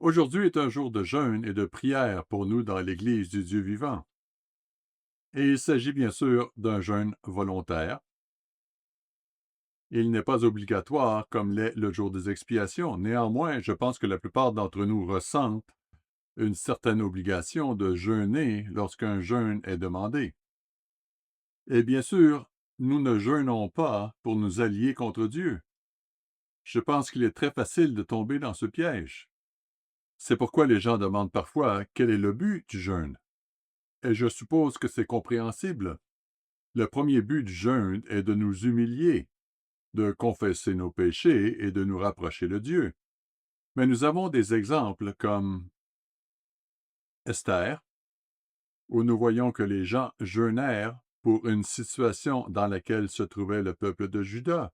Aujourd'hui est un jour de jeûne et de prière pour nous dans l'Église du Dieu vivant. Et il s'agit bien sûr d'un jeûne volontaire. Il n'est pas obligatoire comme l'est le jour des expiations. Néanmoins, je pense que la plupart d'entre nous ressentent une certaine obligation de jeûner lorsqu'un jeûne est demandé. Et bien sûr, nous ne jeûnons pas pour nous allier contre Dieu. Je pense qu'il est très facile de tomber dans ce piège. C'est pourquoi les gens demandent parfois quel est le but du jeûne. Et je suppose que c'est compréhensible. Le premier but du jeûne est de nous humilier, de confesser nos péchés et de nous rapprocher de Dieu. Mais nous avons des exemples comme Esther, où nous voyons que les gens jeûnèrent pour une situation dans laquelle se trouvait le peuple de Juda,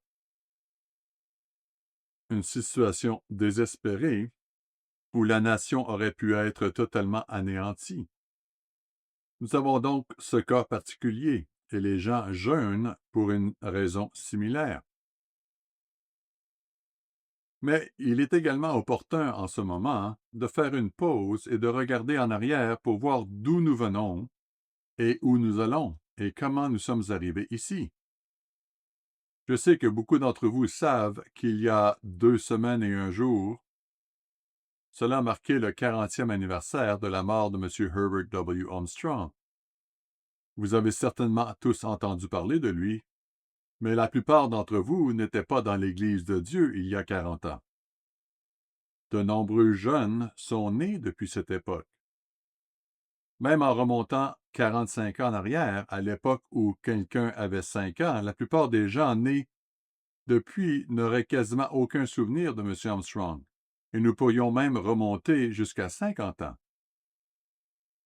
une situation désespérée où la nation aurait pu être totalement anéantie. Nous avons donc ce cas particulier, et les gens jeûnent pour une raison similaire. Mais il est également opportun en ce moment de faire une pause et de regarder en arrière pour voir d'où nous venons et où nous allons et comment nous sommes arrivés ici. Je sais que beaucoup d'entre vous savent qu'il y a 2 semaines et un jour, cela marquait le 40e anniversaire de la mort de M. Herbert W. Armstrong. Vous avez certainement tous entendu parler de lui, mais la plupart d'entre vous n'étaient pas dans l'Église de Dieu il y a 40 ans. De nombreux jeunes sont nés depuis cette époque. Même en remontant 45 ans en arrière, à l'époque où quelqu'un avait 5 ans, la plupart des gens nés depuis n'auraient quasiment aucun souvenir de M. Armstrong, et nous pourrions même remonter jusqu'à 50 ans.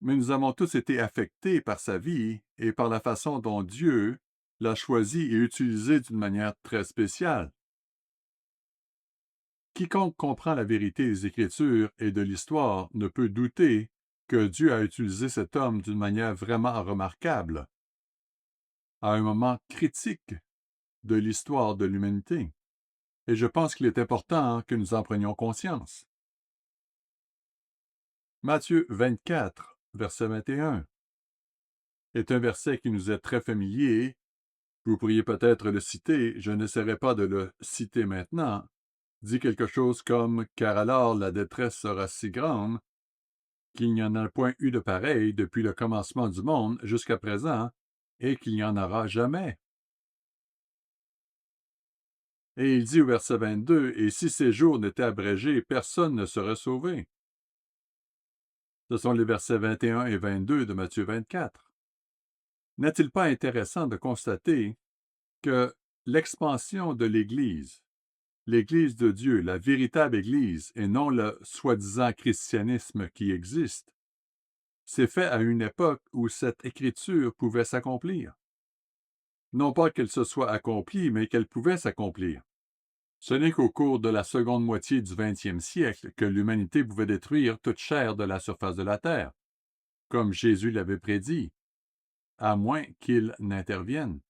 Mais nous avons tous été affectés par sa vie et par la façon dont Dieu l'a choisi et utilisé d'une manière très spéciale. Quiconque comprend la vérité des Écritures et de l'histoire ne peut douter que Dieu a utilisé cet homme d'une manière vraiment remarquable, à un moment critique de l'histoire de l'humanité. Et je pense qu'il est important que nous en prenions conscience. Matthieu 24, verset 21, est un verset qui nous est très familier. Vous pourriez peut-être le citer, je n'essaierai pas de le citer maintenant. Dit quelque chose comme « Car alors la détresse sera si grande qu'il n'y en a point eu de pareil depuis le commencement du monde jusqu'à présent, et qu'il n'y en aura jamais. » Et il dit au verset 22, « Et si ces jours n'étaient abrégés, personne ne serait sauvé. » Ce sont les versets 21 et 22 de Matthieu 24. N'est-il pas intéressant de constater que l'expansion de l'Église de Dieu, la véritable Église, et non le soi-disant christianisme qui existe, s'est fait à une époque où cette écriture pouvait s'accomplir. Non pas qu'elle se soit accomplie, mais qu'elle pouvait s'accomplir. Ce n'est qu'au cours de la seconde moitié du 20e siècle que l'humanité pouvait détruire toute chair de la surface de la terre, comme Jésus l'avait prédit, à moins qu'il n'intervienne.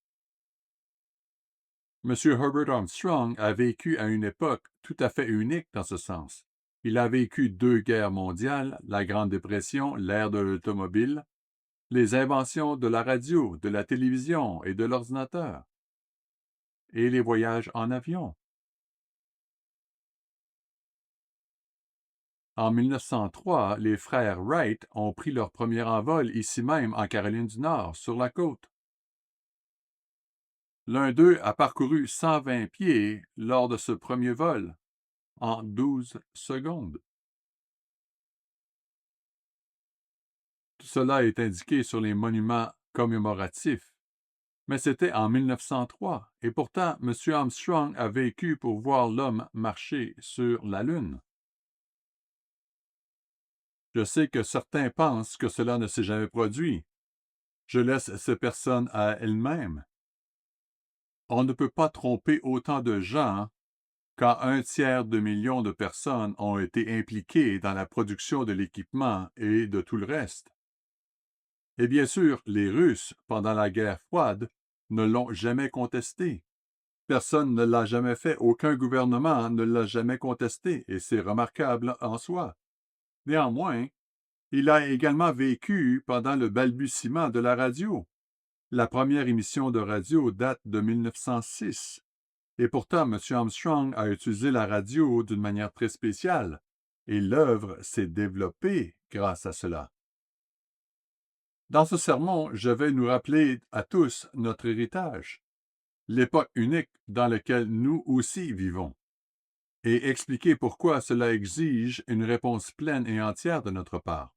M. Herbert Armstrong a vécu à une époque tout à fait unique dans ce sens. Il a vécu 2 guerres mondiales, la Grande Dépression, l'ère de l'automobile, les inventions de la radio, de la télévision et de l'ordinateur, et les voyages en avion. En 1903, les frères Wright ont pris leur premier envol ici même en Caroline du Nord, sur la côte. L'un d'eux a parcouru 120 pieds lors de ce premier vol, en 12 secondes. Tout cela est indiqué sur les monuments commémoratifs. Mais c'était en 1903, et pourtant M. Armstrong a vécu pour voir l'homme marcher sur la Lune. Je sais que certains pensent que cela ne s'est jamais produit. Je laisse ces personnes à elles-mêmes. On ne peut pas tromper autant de gens quand 1/3 de million de personnes ont été impliquées dans la production de l'équipement et de tout le reste. Et bien sûr, les Russes, pendant la guerre froide, ne l'ont jamais contesté. Personne ne l'a jamais fait, aucun gouvernement ne l'a jamais contesté, et c'est remarquable en soi. Néanmoins, il a également vécu pendant le balbutiement de la radio. La première émission de radio date de 1906. Et pourtant, M. Armstrong a utilisé la radio d'une manière très spéciale, et l'œuvre s'est développée grâce à cela. Dans ce sermon, je vais nous rappeler à tous notre héritage, l'époque unique dans laquelle nous aussi vivons, et expliquer pourquoi cela exige une réponse pleine et entière de notre part.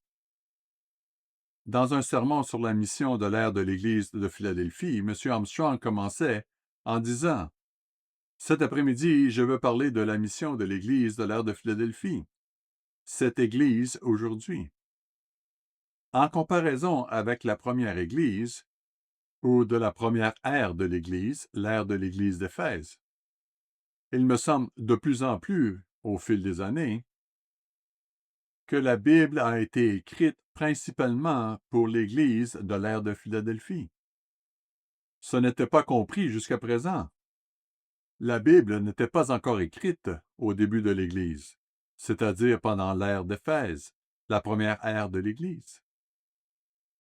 Dans un sermon sur la mission de l'ère de l'Église de Philadelphie, M. Armstrong commençait en disant « Cet après-midi, je veux parler de la mission de l'Église de l'ère de Philadelphie, cette Église aujourd'hui. En comparaison avec la première Église, ou de la première ère de l'Église, l'ère de l'Église d'Éphèse, il me semble de plus en plus, au fil des années, que la Bible a été écrite principalement pour l'Église de l'ère de Philadelphie. Ce n'était pas compris jusqu'à présent. La Bible n'était pas encore écrite au début de l'Église, c'est-à-dire pendant l'ère d'Éphèse, la première ère de l'Église.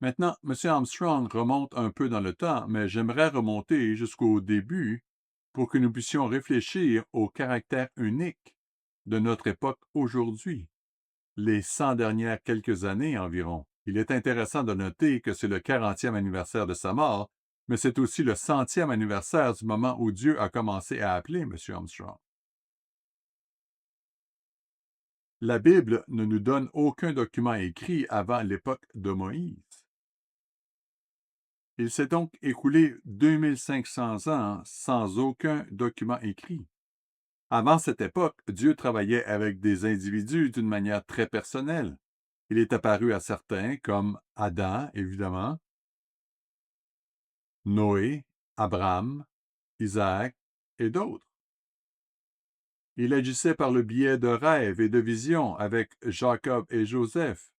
Maintenant, M. Armstrong remonte un peu dans le temps, mais j'aimerais remonter jusqu'au début pour que nous puissions réfléchir au caractère unique de notre époque aujourd'hui, les 100 dernières quelques années environ. Il est intéressant de noter que c'est le 40e anniversaire de sa mort, mais c'est aussi le 100e anniversaire du moment où Dieu a commencé à appeler M. Armstrong. La Bible ne nous donne aucun document écrit avant l'époque de Moïse. Il s'est donc écoulé 2500 ans sans aucun document écrit. Avant cette époque, Dieu travaillait avec des individus d'une manière très personnelle. Il est apparu à certains, comme Adam, évidemment, Noé, Abraham, Isaac et d'autres. Il agissait par le biais de rêves et de visions avec Jacob et Joseph.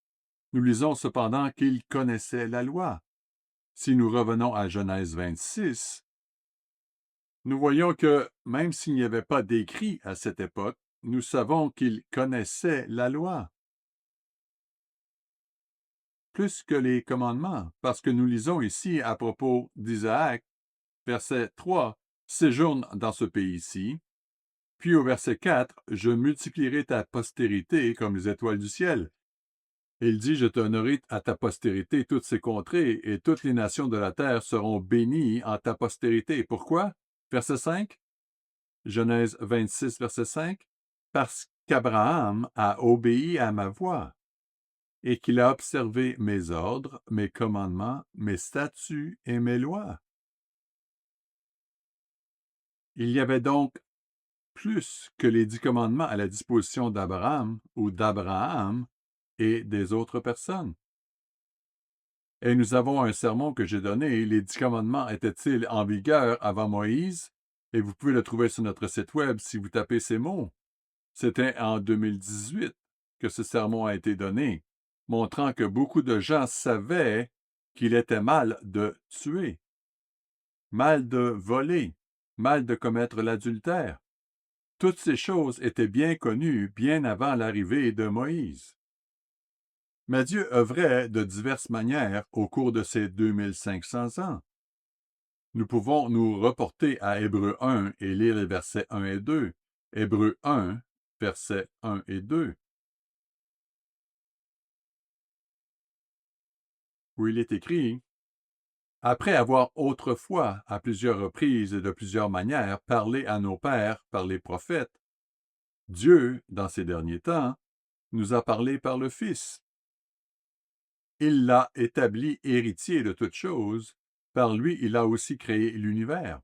Nous lisons cependant qu'il connaissait la loi. Si nous revenons à Genèse 26, nous voyons que, même s'il n'y avait pas d'écrit à cette époque, nous savons qu'il connaissait la loi. Plus que les commandements, parce que nous lisons ici à propos d'Isaac, verset 3, « Séjourne dans ce pays-ci », puis au verset 4, « Je multiplierai ta postérité comme les étoiles du ciel ». Il dit, « Je donnerai à ta postérité toutes ces contrées, et toutes les nations de la terre seront bénies en ta postérité. » Pourquoi? Verset 5, Genèse 26, verset 5, « Parce qu'Abraham a obéi à ma voix, et qu'il a observé mes ordres, mes commandements, mes statuts et mes lois. » Il y avait donc plus que les 10 commandements à la disposition d'Abraham ou d'Abraham et des autres personnes. Et nous avons un sermon que j'ai donné, les 10 commandements étaient-ils en vigueur avant Moïse? Et vous pouvez le trouver sur notre site web si vous tapez ces mots. C'était en 2018 que ce sermon a été donné, montrant que beaucoup de gens savaient qu'il était mal de tuer, mal de voler, mal de commettre l'adultère. Toutes ces choses étaient bien connues bien avant l'arrivée de Moïse. Mais Dieu œuvrait de diverses manières au cours de ces 2500 ans. Nous pouvons nous reporter à Hébreux 1 et lire les versets 1 et 2. Hébreux 1, versets 1 et 2. Où il est écrit « Après avoir autrefois, à plusieurs reprises et de plusieurs manières, parlé à nos pères par les prophètes, Dieu, dans ces derniers temps, nous a parlé par le Fils. Il l'a établi héritier de toutes choses, par lui il a aussi créé l'univers. »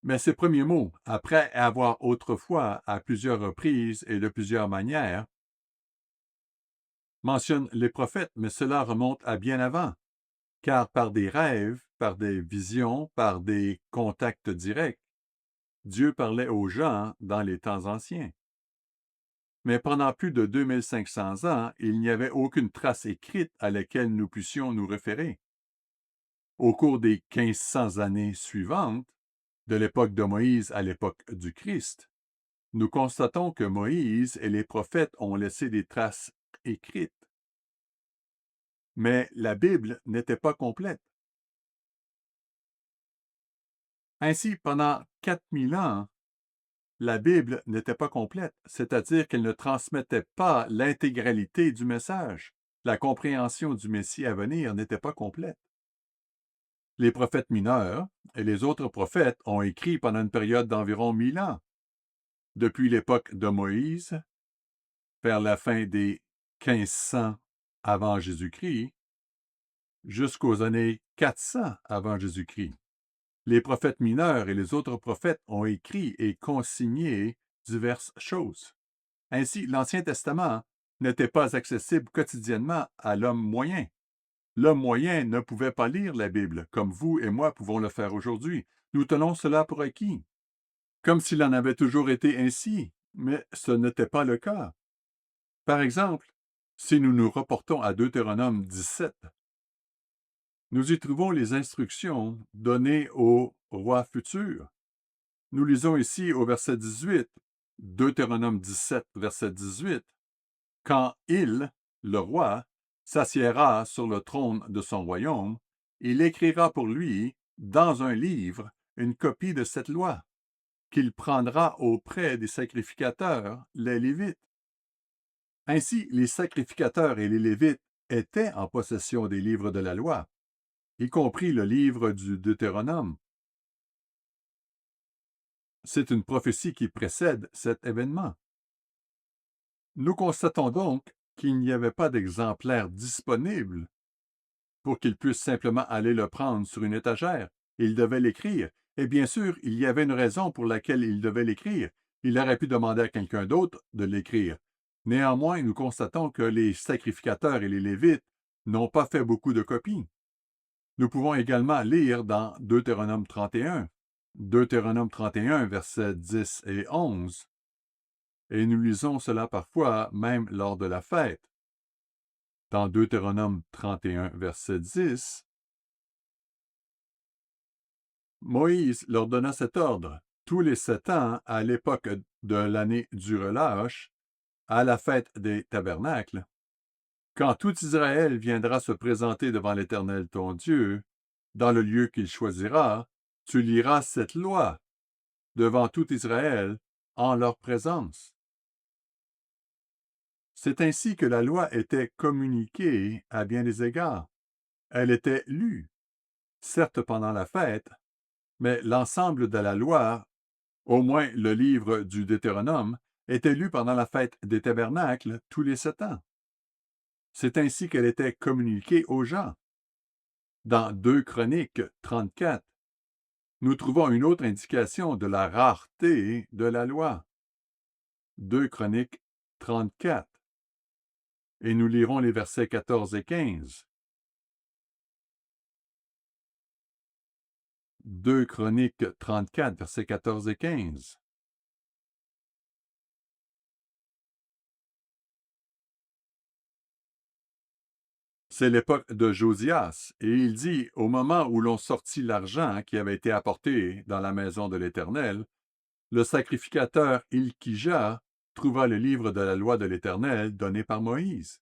Mais ces premiers mots, après avoir autrefois, à plusieurs reprises et de plusieurs manières, mentionnent les prophètes, mais cela remonte à bien avant, car par des rêves, par des visions, par des contacts directs, Dieu parlait aux gens dans les temps anciens. Mais pendant plus de 2500 ans, il n'y avait aucune trace écrite à laquelle nous puissions nous référer. Au cours des 1500 années suivantes, de l'époque de Moïse à l'époque du Christ, nous constatons que Moïse et les prophètes ont laissé des traces écrite. Mais la Bible n'était pas complète. Ainsi, pendant 4000 ans, la Bible n'était pas complète, c'est-à-dire qu'elle ne transmettait pas l'intégralité du message. La compréhension du Messie à venir n'était pas complète. Les prophètes mineurs et les autres prophètes ont écrit pendant une période d'environ 1000 ans, depuis l'époque de Moïse, vers la fin des 1500 avant Jésus-Christ, jusqu'aux années 400 avant Jésus-Christ. Les prophètes mineurs et les autres prophètes ont écrit et consigné diverses choses. Ainsi, l'Ancien Testament n'était pas accessible quotidiennement à l'homme moyen. L'homme moyen ne pouvait pas lire la Bible, comme vous et moi pouvons le faire aujourd'hui. Nous tenons cela pour acquis, comme s'il en avait toujours été ainsi, mais ce n'était pas le cas. Par exemple, si nous nous reportons à Deutéronome 17, nous y trouvons les instructions données au roi futur. Nous lisons ici au verset 18, Deutéronome 17, verset 18, « Quand il, le roi, s'assiera sur le trône de son royaume, il écrira pour lui, dans un livre, une copie de cette loi, qu'il prendra auprès des sacrificateurs, les Lévites. » Ainsi, les sacrificateurs et les Lévites étaient en possession des livres de la loi, y compris le livre du Deutéronome. C'est une prophétie qui précède cet événement. Nous constatons donc qu'il n'y avait pas d'exemplaire disponible pour qu'il puisse simplement aller le prendre sur une étagère. Il devait l'écrire. Et bien sûr, il y avait une raison pour laquelle il devait l'écrire. Il aurait pu demander à quelqu'un d'autre de l'écrire. Néanmoins, nous constatons que les sacrificateurs et les Lévites n'ont pas fait beaucoup de copies. Nous pouvons également lire dans Deutéronome 31, versets 10 et 11, et nous lisons cela parfois même lors de la fête. Dans Deutéronome 31, verset 10, Moïse leur donna cet ordre. Tous les 7 ans, à l'époque de l'année du relâche, à la fête des tabernacles, quand tout Israël viendra se présenter devant l'Éternel ton Dieu, dans le lieu qu'il choisira, tu liras cette loi devant tout Israël en leur présence. C'est ainsi que la loi était communiquée à bien des égards. Elle était lue, certes pendant la fête, mais l'ensemble de la loi, au moins le livre du Deutéronome, était lu pendant la fête des tabernacles tous les 7 ans. C'est ainsi qu'elle était communiquée aux gens. Dans 2 Chroniques 34, nous trouvons une autre indication de la rareté de la loi. 2 Chroniques 34. Et nous lirons les versets 14 et 15. 2 Chroniques 34, versets 14 et 15. C'est l'époque de Josias, et il dit, au moment où l'on sortit l'argent qui avait été apporté dans la maison de l'Éternel, le sacrificateur Ilkija trouva le livre de la loi de l'Éternel donné par Moïse.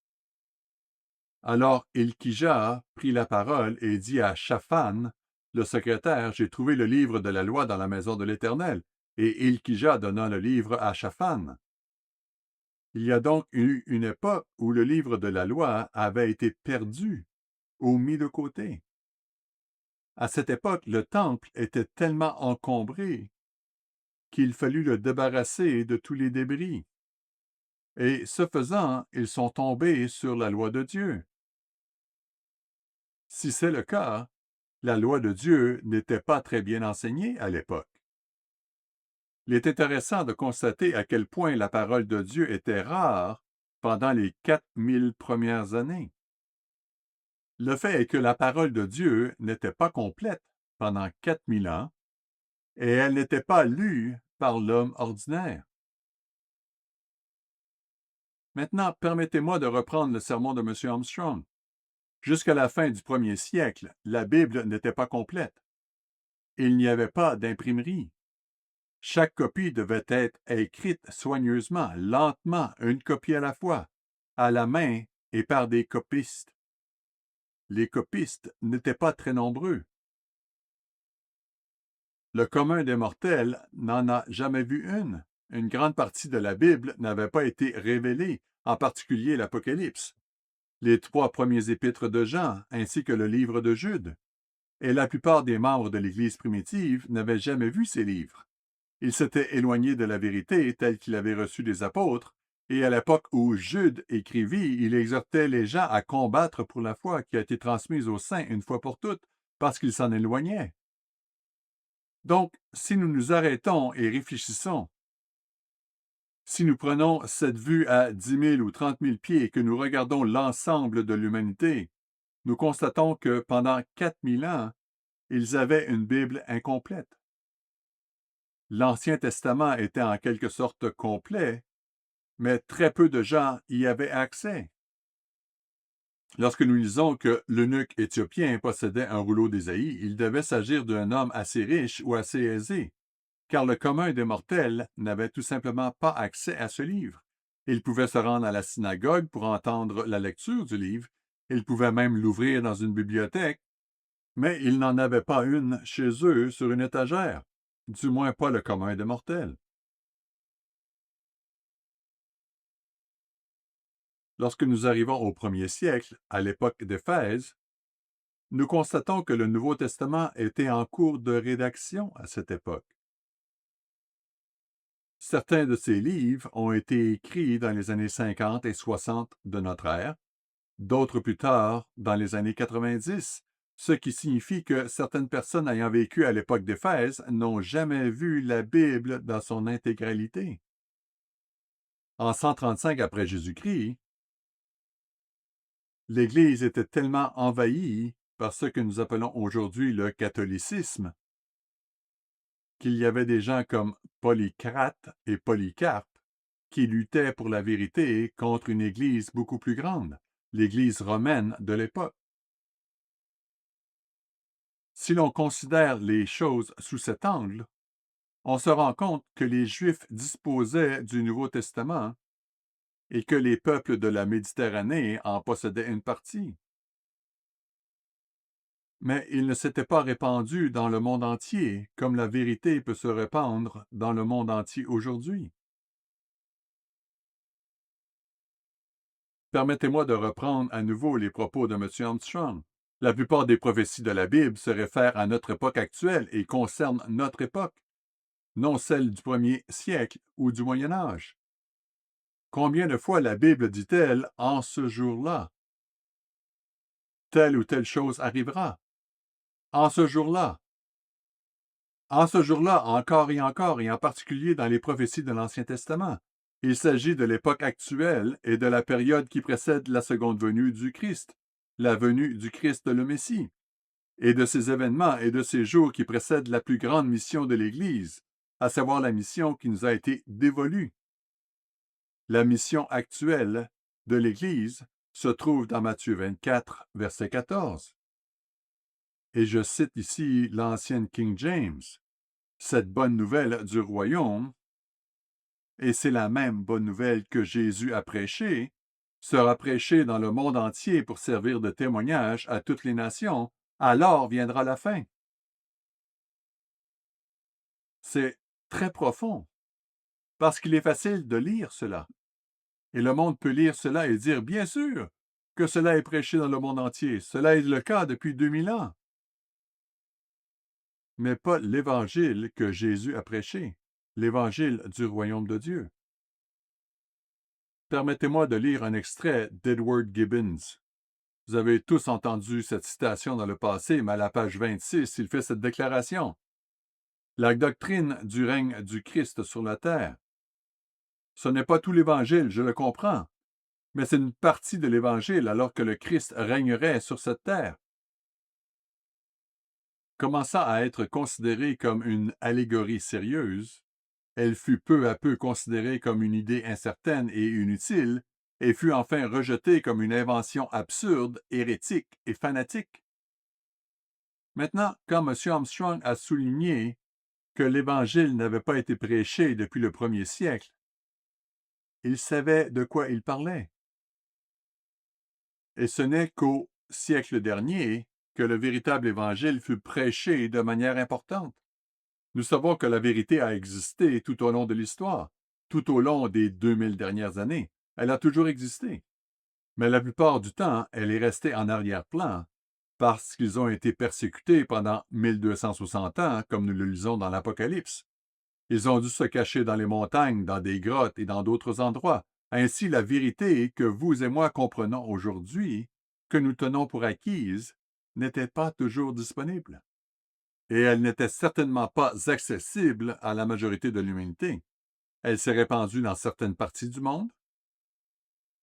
Alors Ilkija prit la parole et dit à Shaphan, le secrétaire, « J'ai trouvé le livre de la loi dans la maison de l'Éternel. » Et Ilkija donna le livre à Shaphan. Il y a donc eu une époque où le livre de la loi avait été perdu ou mis de côté. À cette époque, le temple était tellement encombré qu'il fallut le débarrasser de tous les débris. Et ce faisant, ils sont tombés sur la loi de Dieu. Si c'est le cas, la loi de Dieu n'était pas très bien enseignée à l'époque. Il est intéressant de constater à quel point la parole de Dieu était rare pendant les 4000 premières années. Le fait est que la parole de Dieu n'était pas complète pendant 4000 ans et elle n'était pas lue par l'homme ordinaire. Maintenant, permettez-moi de reprendre le sermon de M. Armstrong. Jusqu'à la fin du 1er siècle, la Bible n'était pas complète. Il n'y avait pas d'imprimerie. Chaque copie devait être écrite soigneusement, lentement, une copie à la fois. à la main et par des copistes. Les copistes n'étaient pas très nombreux. Le commun des mortels n'en a jamais vu une. Une grande partie de la Bible n'avait pas été révélée, en particulier l'Apocalypse, les 3 premiers épîtres de Jean, ainsi que le livre de Jude. Et la plupart des membres de l'Église primitive n'avaient jamais vu ces livres. Ils s'étaient éloignés de la vérité telle qu'il avait reçue des apôtres, et à l'époque où Jude écrivit, il exhortait les gens à combattre pour la foi qui a été transmise aux saints une fois pour toutes, parce qu'ils s'en éloignaient. Donc, si nous nous arrêtons et réfléchissons, si nous prenons cette vue à 10 000 ou 30 000 pieds et que nous regardons l'ensemble de l'humanité, nous constatons que pendant 4000 ans, ils avaient une Bible incomplète. L'Ancien Testament était en quelque sorte complet, mais très peu de gens y avaient accès. Lorsque nous lisons que l'eunuque éthiopien possédait un rouleau d'Ésaïe, il devait s'agir d'un homme assez riche ou assez aisé, car le commun des mortels n'avait tout simplement pas accès à ce livre. Il pouvait se rendre à la synagogue pour entendre la lecture du livre, il pouvait même l'ouvrir dans une bibliothèque, mais il n'en avait pas une chez eux sur une étagère, du moins pas le commun des mortels. Lorsque nous arrivons au 1er siècle, à l'époque d'Éphèse, nous constatons que le Nouveau Testament était en cours de rédaction à cette époque. Certains de ces livres ont été écrits dans les années 50 et 60 de notre ère, d'autres plus tard dans les années 90, ce qui signifie que certaines personnes ayant vécu à l'époque d'Éphèse n'ont jamais vu la Bible dans son intégralité. En 135 après Jésus-Christ, l'Église était tellement envahie par ce que nous appelons aujourd'hui le catholicisme qu'il y avait des gens comme Polycrate et Polycarpe qui luttaient pour la vérité contre une Église beaucoup plus grande, l'Église romaine de l'époque. Si l'on considère les choses sous cet angle, on se rend compte que les Juifs disposaient du Nouveau Testament et que les peuples de la Méditerranée en possédaient une partie. Mais il ne s'était pas répandu dans le monde entier comme la vérité peut se répandre dans le monde entier aujourd'hui. Permettez-moi de reprendre à nouveau les propos de M. Armstrong. La plupart des prophéties de la Bible se réfèrent à notre époque actuelle et concernent notre époque, non celle du 1er siècle ou du Moyen Âge. Combien de fois la Bible dit-elle « en ce jour-là » ? Telle ou telle chose arrivera. En ce jour-là. En ce jour-là, encore, et en particulier dans les prophéties de l'Ancien Testament. Il s'agit de l'époque actuelle et de la période qui précède la seconde venue du Christ, la venue du Christ le Messie, et de ces événements et de ces jours qui précèdent la plus grande mission de l'Église, à savoir la mission qui nous a été dévolue. La mission actuelle de l'Église se trouve dans Matthieu 24, verset 14. Et je cite ici l'ancienne King James. Cette bonne nouvelle du royaume, et c'est la même bonne nouvelle que Jésus a prêchée, sera prêchée dans le monde entier pour servir de témoignage à toutes les nations, alors viendra la fin. C'est très profond, parce qu'il est facile de lire cela. Et le monde peut lire cela et dire, bien sûr, que cela est prêché dans le monde entier. Cela est le cas depuis 2000 ans. Mais pas l'évangile que Jésus a prêché, l'évangile du royaume de Dieu. Permettez-moi de lire un extrait d'Edward Gibbons. Vous avez tous entendu cette citation dans le passé, mais à la page 26, il fait cette déclaration. La doctrine du règne du Christ sur la terre. Ce n'est pas tout l'Évangile, je le comprends, mais c'est une partie de l'Évangile alors que le Christ régnerait sur cette terre. Commençant à être considérée comme une allégorie sérieuse, elle fut peu à peu considérée comme une idée incertaine et inutile, et fut enfin rejetée comme une invention absurde, hérétique et fanatique. Maintenant, quand M. Armstrong a souligné que l'Évangile n'avait pas été prêché depuis le 1er siècle, il savait de quoi il parlait. Et ce n'est qu'au siècle dernier que le véritable Évangile fut prêché de manière importante. Nous savons que la vérité a existé tout au long de l'histoire, tout au long des 2000 dernières années. Elle a toujours existé. Mais la plupart du temps, elle est restée en arrière-plan parce qu'ils ont été persécutés pendant 1260 ans, comme nous le lisons dans l'Apocalypse. Ils ont dû se cacher dans les montagnes, dans des grottes et dans d'autres endroits. Ainsi, la vérité que vous et moi comprenons aujourd'hui, que nous tenons pour acquise, n'était pas toujours disponible. Et elle n'était certainement pas accessible à la majorité de l'humanité. Elle s'est répandue dans certaines parties du monde.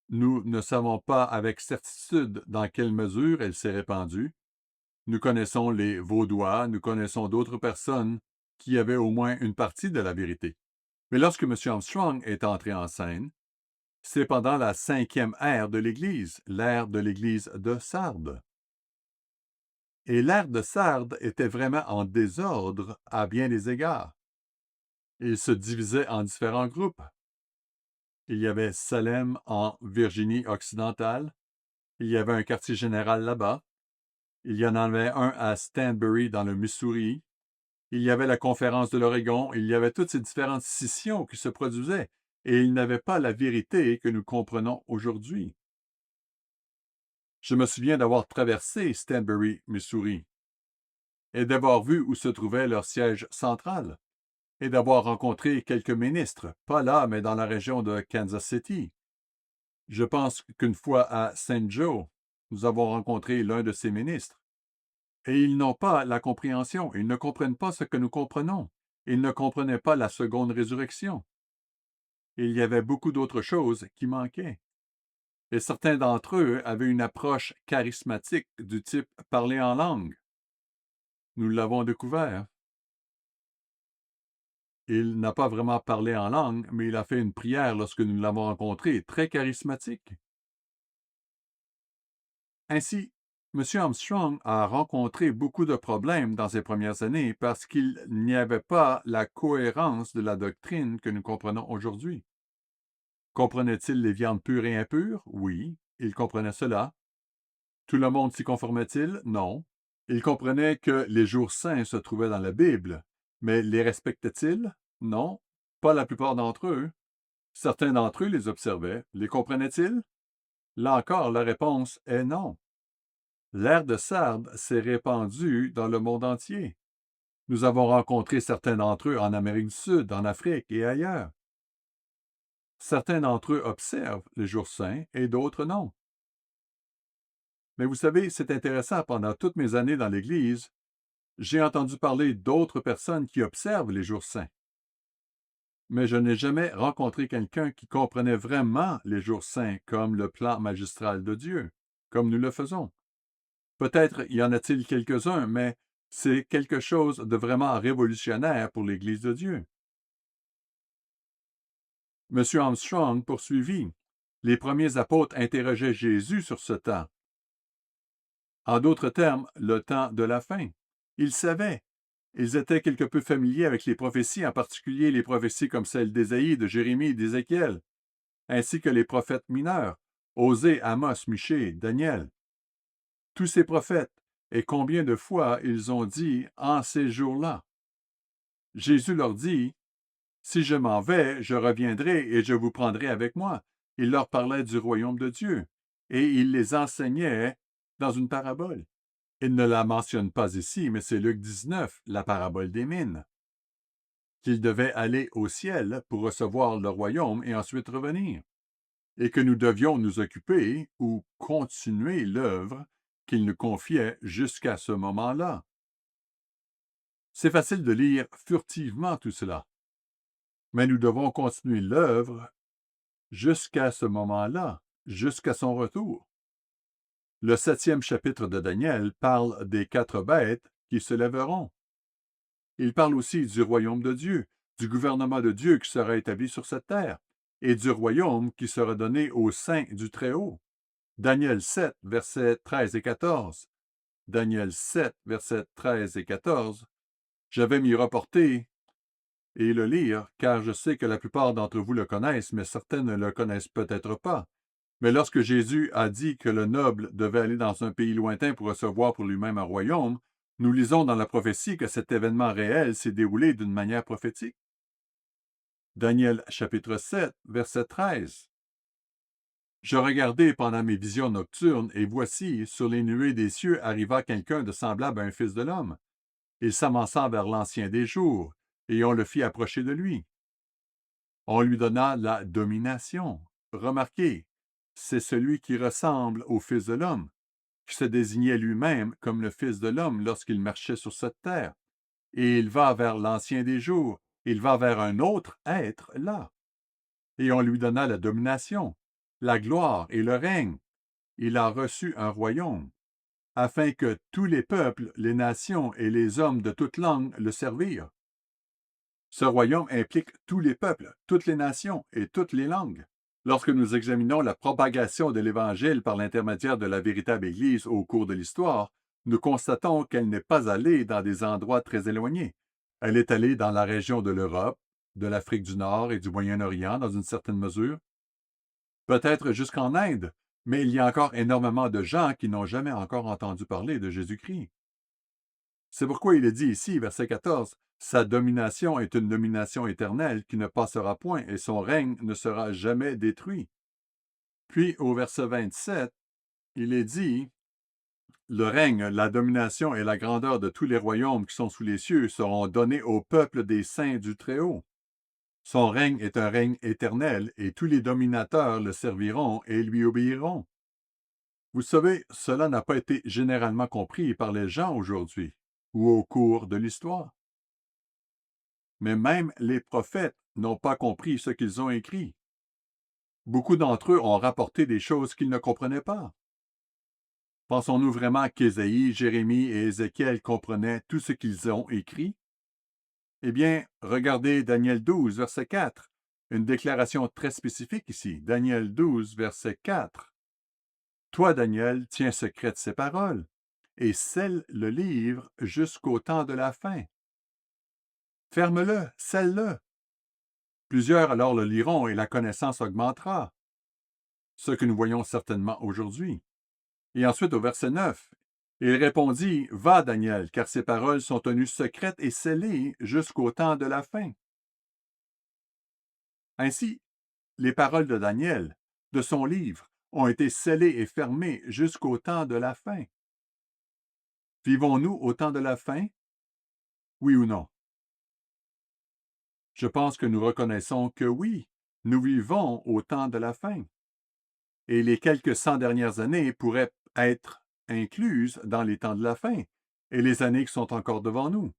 Nous ne savons pas avec certitude dans quelle mesure elle s'est répandue. Nous connaissons les Vaudois, nous connaissons d'autres personnes qui avaient au moins une partie de la vérité. Mais lorsque M. Armstrong est entré en scène, c'est pendant la 5e ère de l'Église, l'ère de l'Église de Sardes. Et l'ère de Sardes était vraiment en désordre à bien des égards. Il se divisait en différents groupes. Il y avait Salem en Virginie occidentale. Il y avait un quartier général là-bas. Il y en avait un à Stanbury dans le Missouri. Il y avait la conférence de l'Oregon. Il y avait toutes ces différentes scissions qui se produisaient. Et ils n'avaient pas la vérité que nous comprenons aujourd'hui. Je me souviens d'avoir traversé Stanbury, Missouri, et d'avoir vu où se trouvait leur siège central, et d'avoir rencontré quelques ministres, pas là, mais dans la région de Kansas City. Je pense qu'une fois à Saint Joe, nous avons rencontré l'un de ces ministres. Et ils n'ont pas la compréhension, ils ne comprennent pas ce que nous comprenons. Ils ne comprenaient pas la seconde résurrection. Il y avait beaucoup d'autres choses qui manquaient. Et certains d'entre eux avaient une approche charismatique du type parler en langue. Nous l'avons découvert. Il n'a pas vraiment parlé en langue, mais il a fait une prière lorsque nous l'avons rencontré, très charismatique. Ainsi, M. Armstrong a rencontré beaucoup de problèmes dans ses premières années parce qu'il n'y avait pas la cohérence de la doctrine que nous comprenons aujourd'hui. Comprenait-il les viandes pures et impures? Oui, il comprenait cela. Tout le monde s'y conformait-il? Non. Il comprenait que les jours saints se trouvaient dans la Bible, mais les respectait-il? Non, pas la plupart d'entre eux. Certains d'entre eux les observaient. Les comprenaient-ils? Là encore, la réponse est non. L'ère de Sardes s'est répandue dans le monde entier. Nous avons rencontré certains d'entre eux en Amérique du Sud, en Afrique et ailleurs. Certains d'entre eux observent les jours saints et d'autres non. Mais vous savez, c'est intéressant, pendant toutes mes années dans l'Église, j'ai entendu parler d'autres personnes qui observent les jours saints. Mais je n'ai jamais rencontré quelqu'un qui comprenait vraiment les jours saints comme le plan magistral de Dieu, comme nous le faisons. Peut-être y en a-t-il quelques-uns, mais c'est quelque chose de vraiment révolutionnaire pour l'Église de Dieu. M. Armstrong poursuivit. Les premiers apôtres interrogeaient Jésus sur ce temps. En d'autres termes, le temps de la fin. Ils savaient. Ils étaient quelque peu familiers avec les prophéties, en particulier les prophéties comme celles d'Ésaïe, de Jérémie et d'Ézéchiel, ainsi que les prophètes mineurs, Osée, Amos, Michée, Daniel. Tous ces prophètes, et combien de fois ils ont dit en ces jours-là. Jésus leur dit, si je m'en vais, je reviendrai et je vous prendrai avec moi. Il leur parlait du royaume de Dieu, et il les enseignait dans une parabole. Il ne la mentionne pas ici, mais c'est Luc 19, la parabole des mines, qu'ils devaient aller au ciel pour recevoir le royaume et ensuite revenir, et que nous devions nous occuper ou continuer l'œuvre qu'il nous confiait jusqu'à ce moment-là. C'est facile de lire furtivement tout cela, mais nous devons continuer l'œuvre jusqu'à ce moment-là, jusqu'à son retour. Le 7e chapitre de Daniel parle des 4 bêtes qui se lèveront. Il parle aussi du royaume de Dieu, du gouvernement de Dieu qui sera établi sur cette terre, et du royaume qui sera donné aux saints du Très-Haut. Daniel 7, versets 13 et 14. Daniel 7, versets 13 et 14. Je vais m'y reporter et le lire, car je sais que la plupart d'entre vous le connaissent, mais certains ne le connaissent peut-être pas. Mais lorsque Jésus a dit que le noble devait aller dans un pays lointain pour recevoir pour lui-même un royaume, nous lisons dans la prophétie que cet événement réel s'est déroulé d'une manière prophétique. Daniel chapitre 7, verset 13. Je regardai pendant mes visions nocturnes, et voici, sur les nuées des cieux arriva quelqu'un de semblable à un fils de l'homme. Il s'avança vers l'Ancien des jours, et on le fit approcher de lui. On lui donna la domination. Remarquez, c'est celui qui ressemble au Fils de l'homme, qui se désignait lui-même comme le Fils de l'homme lorsqu'il marchait sur cette terre. Et il va vers l'Ancien des jours, il va vers un autre être là. Et on lui donna la domination, la gloire et le règne. Il a reçu un royaume, afin que tous les peuples, les nations et les hommes de toute langue le servirent. Ce royaume implique tous les peuples, toutes les nations et toutes les langues. Lorsque nous examinons la propagation de l'Évangile par l'intermédiaire de la véritable Église au cours de l'histoire, nous constatons qu'elle n'est pas allée dans des endroits très éloignés. Elle est allée dans la région de l'Europe, de l'Afrique du Nord et du Moyen-Orient dans une certaine mesure, peut-être jusqu'en Inde, mais il y a encore énormément de gens qui n'ont jamais encore entendu parler de Jésus-Christ. C'est pourquoi il est dit ici, verset 14, « Sa domination est une domination éternelle qui ne passera point et son règne ne sera jamais détruit. » Puis au verset 27, il est dit, « Le règne, la domination et la grandeur de tous les royaumes qui sont sous les cieux seront donnés au peuple des saints du Très-Haut. Son règne est un règne éternel et tous les dominateurs le serviront et lui obéiront. » Vous savez, cela n'a pas été généralement compris par les gens aujourd'hui ou au cours de l'histoire. Mais même les prophètes n'ont pas compris ce qu'ils ont écrit. Beaucoup d'entre eux ont rapporté des choses qu'ils ne comprenaient pas. Pensons-nous vraiment qu'Ésaïe, Jérémie et Ézéchiel comprenaient tout ce qu'ils ont écrit? Eh bien, regardez Daniel 12, verset 4. Une déclaration très spécifique ici. Daniel 12, verset 4. Toi, Daniel, tiens secrète ces paroles et scelle le livre jusqu'au temps de la fin. Ferme-le, scelle-le. Plusieurs alors le liront et la connaissance augmentera, ce que nous voyons certainement aujourd'hui. Et ensuite au verset 9, il répondit, « Va, Daniel, car ces paroles sont tenues secrètes et scellées jusqu'au temps de la fin. » Ainsi, les paroles de Daniel, de son livre, ont été scellées et fermées jusqu'au temps de la fin. Vivons-nous au temps de la fin? Oui ou non? Je pense que nous reconnaissons que oui, nous vivons au temps de la fin. Et les quelques 100 dernières années pourraient être incluses dans les temps de la fin et les années qui sont encore devant nous.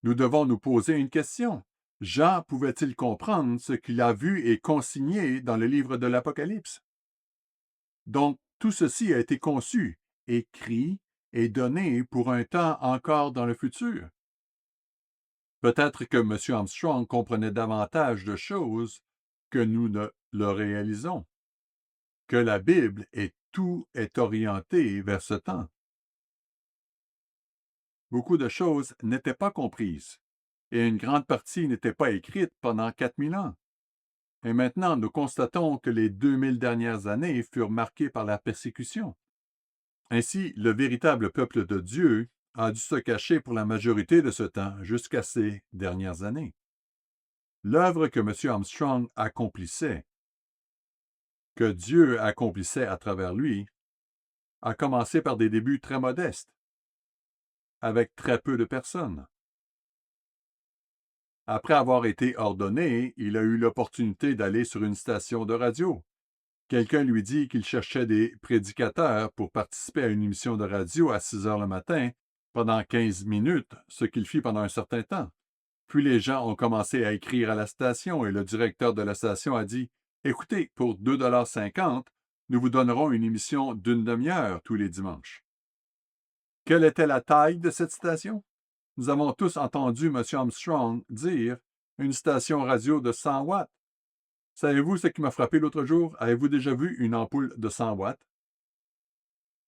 Nous devons nous poser une question. Jean pouvait-il comprendre ce qu'il a vu et consigné dans le livre de l'Apocalypse? Donc, tout ceci a été conçu, écrit et donné pour un temps encore dans le futur. Peut-être que M. Armstrong comprenait davantage de choses que nous ne le réalisons, que la Bible et tout est orienté vers ce temps. Beaucoup de choses n'étaient pas comprises, et une grande partie n'était pas écrite pendant 4000 ans. Et maintenant, nous constatons que les 2000 dernières années furent marquées par la persécution. Ainsi, le véritable peuple de Dieu a dû se cacher pour la majorité de ce temps jusqu'à ces dernières années. L'œuvre que M. Armstrong accomplissait, que Dieu accomplissait à travers lui, a commencé par des débuts très modestes, avec très peu de personnes. Après avoir été ordonné, il a eu l'opportunité d'aller sur une station de radio. Quelqu'un lui dit qu'il cherchait des prédicateurs pour participer à une émission de radio à 6 heures le matin pendant 15 minutes, ce qu'il fit pendant un certain temps. Puis les gens ont commencé à écrire à la station et le directeur de la station a dit « Écoutez, pour 2,50 $, nous vous donnerons une émission d'une demi-heure tous les dimanches. » Quelle était la taille de cette station? Nous avons tous entendu M. Armstrong dire une station radio de 100 watts. Savez-vous ce qui m'a frappé l'autre jour? Avez-vous déjà vu une ampoule de 100 watts?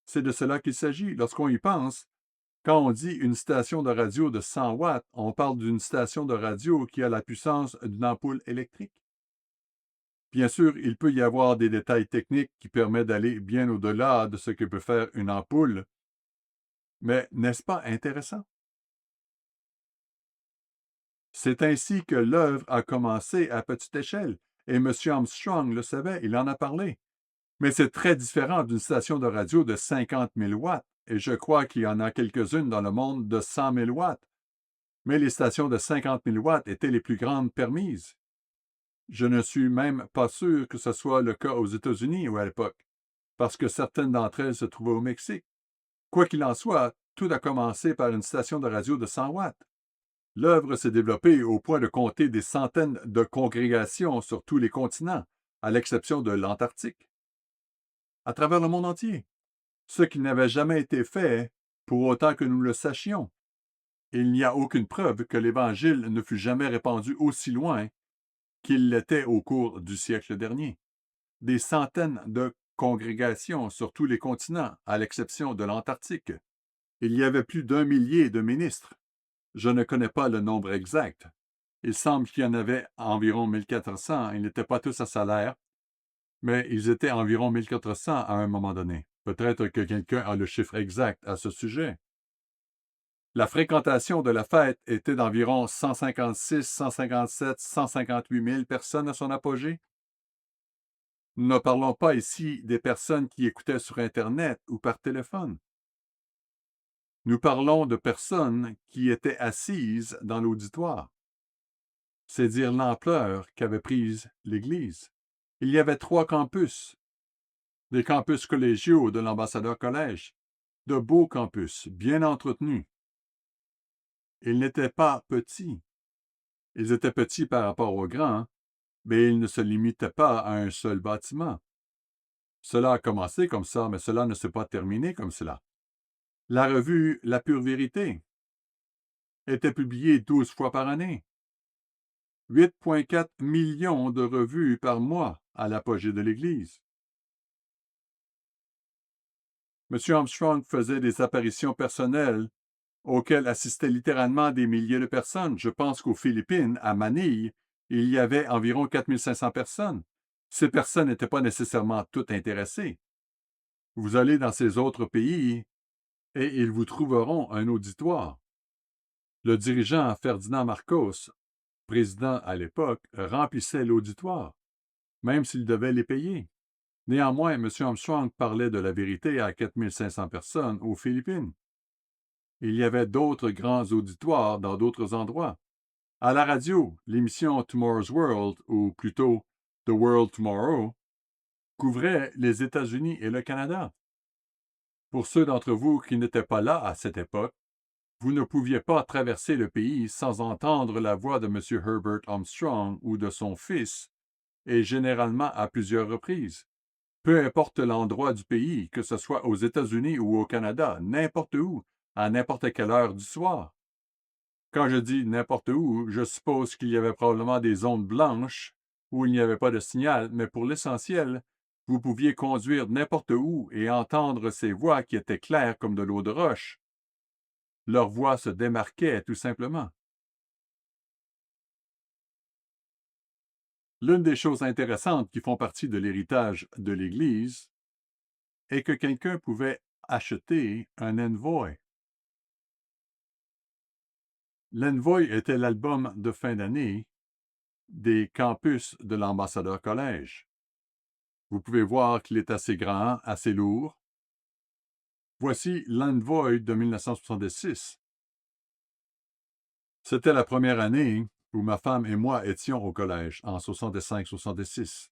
C'est de cela qu'il s'agit. Lorsqu'on y pense, quand on dit une station de radio de 100 watts, on parle d'une station de radio qui a la puissance d'une ampoule électrique. Bien sûr, il peut y avoir des détails techniques qui permettent d'aller bien au-delà de ce que peut faire une ampoule, mais n'est-ce pas intéressant? C'est ainsi que l'œuvre a commencé à petite échelle, et M. Armstrong le savait, il en a parlé. Mais c'est très différent d'une station de radio de 50 000 watts, et je crois qu'il y en a quelques-unes dans le monde de 100 000 watts. Mais les stations de 50 000 watts étaient les plus grandes permises. Je ne suis même pas sûr que ce soit le cas aux États-Unis ou à l'époque, parce que certaines d'entre elles se trouvaient au Mexique. Quoi qu'il en soit, tout a commencé par une station de radio de 100 watts. L'œuvre s'est développée au point de compter des centaines de congrégations sur tous les continents, à l'exception de l'Antarctique, à travers le monde entier, ce qui n'avait jamais été fait pour autant que nous le sachions. Il n'y a aucune preuve que l'Évangile ne fut jamais répandu aussi loin qu'il l'était au cours du siècle dernier. Des centaines de congrégations sur tous les continents, à l'exception de l'Antarctique. Il y avait plus d'un millier de ministres. Je ne connais pas le nombre exact. Il semble qu'il y en avait environ 1400. Ils n'étaient pas tous à salaire, mais ils étaient environ 1400 à un moment donné. Peut-être que quelqu'un a le chiffre exact à ce sujet. La fréquentation de la fête était d'environ 156, 157, 158 000 personnes à son apogée. Nous ne parlons pas ici des personnes qui écoutaient sur Internet ou par téléphone. Nous parlons de personnes qui étaient assises dans l'auditoire. C'est dire l'ampleur qu'avait prise l'Église. Il y avait 3 campus, des campus collégiaux de l'ambassadeur collège, de beaux campus, bien entretenus. Ils n'étaient pas petits. Ils étaient petits par rapport aux grands, mais ils ne se limitaient pas à un seul bâtiment. Cela a commencé comme ça, mais cela ne s'est pas terminé comme cela. La revue La Pure Vérité était publiée 12 fois par année. 8,4 millions de revues par mois à l'apogée de l'Église. M. Armstrong faisait des apparitions personnelles auxquelles assistaient littéralement des milliers de personnes. Je pense qu'aux Philippines, à Manille, il y avait environ 4500 personnes. Ces personnes n'étaient pas nécessairement toutes intéressées. Vous allez dans ces autres pays et ils vous trouveront un auditoire. Le dirigeant Ferdinand Marcos, président à l'époque, remplissait l'auditoire, même s'il devait les payer. Néanmoins, M. Armstrong parlait de la vérité à 4500 personnes aux Philippines. Il y avait d'autres grands auditoires dans d'autres endroits. À la radio, l'émission Tomorrow's World, ou plutôt The World Tomorrow, couvrait les États-Unis et le Canada. Pour ceux d'entre vous qui n'étaient pas là à cette époque, vous ne pouviez pas traverser le pays sans entendre la voix de M. Herbert Armstrong ou de son fils, et généralement à plusieurs reprises. Peu importe l'endroit du pays, que ce soit aux États-Unis ou au Canada, n'importe où, à n'importe quelle heure du soir. Quand je dis n'importe où, je suppose qu'il y avait probablement des zones blanches où il n'y avait pas de signal, mais pour l'essentiel, vous pouviez conduire n'importe où et entendre ces voix qui étaient claires comme de l'eau de roche. Leurs voix se démarquaient tout simplement. L'une des choses intéressantes qui font partie de l'héritage de l'Église est que quelqu'un pouvait acheter un Envoy. L'Envoy était l'album de fin d'année des campus de l'ambassadeur collège. Vous pouvez voir qu'il est assez grand, assez lourd. Voici l'Envoy de 1966. C'était la première année où ma femme et moi étions au collège, en 65-66.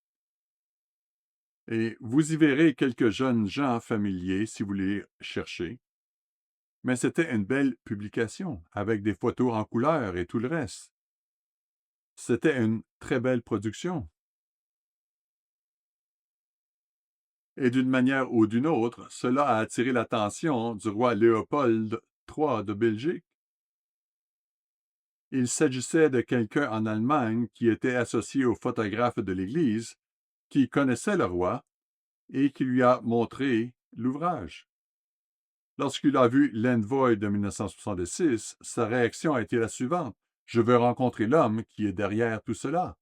Et vous y verrez quelques jeunes gens familiers si vous les cherchez. Mais c'était une belle publication, avec des photos en couleur et tout le reste. C'était une très belle production. Et d'une manière ou d'une autre, cela a attiré l'attention du roi Léopold III de Belgique. Il s'agissait de quelqu'un en Allemagne qui était associé au photographe de l'Église, qui connaissait le roi et qui lui a montré l'ouvrage. Lorsqu'il a vu l'Envoy de 1966, sa réaction a été la suivante: « Je veux rencontrer l'homme qui est derrière tout cela. »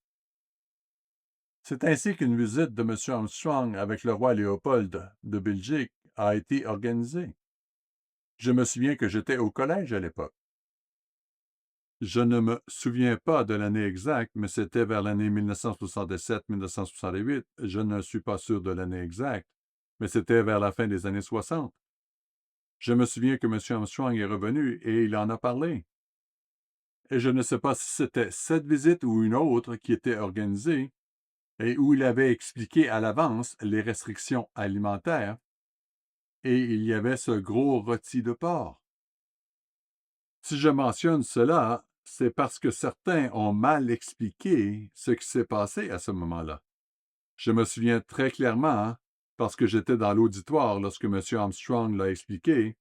C'est ainsi qu'une visite de M. Armstrong avec le roi Léopold de Belgique a été organisée. Je me souviens que j'étais au collège à l'époque. Je ne me souviens pas de l'année exacte, mais c'était vers l'année 1967-1968. Je ne suis pas sûr de l'année exacte, mais c'était vers la fin des années 60. Je me souviens que M. Armstrong est revenu et il en a parlé. Et je ne sais pas si c'était cette visite ou une autre qui était organisée et où il avait expliqué à l'avance les restrictions alimentaires et il y avait ce gros rôti de porc. Si je mentionne cela, c'est parce que certains ont mal expliqué ce qui s'est passé à ce moment-là. Je me souviens très clairement, parce que j'étais dans l'auditoire lorsque M. Armstrong l'a expliqué.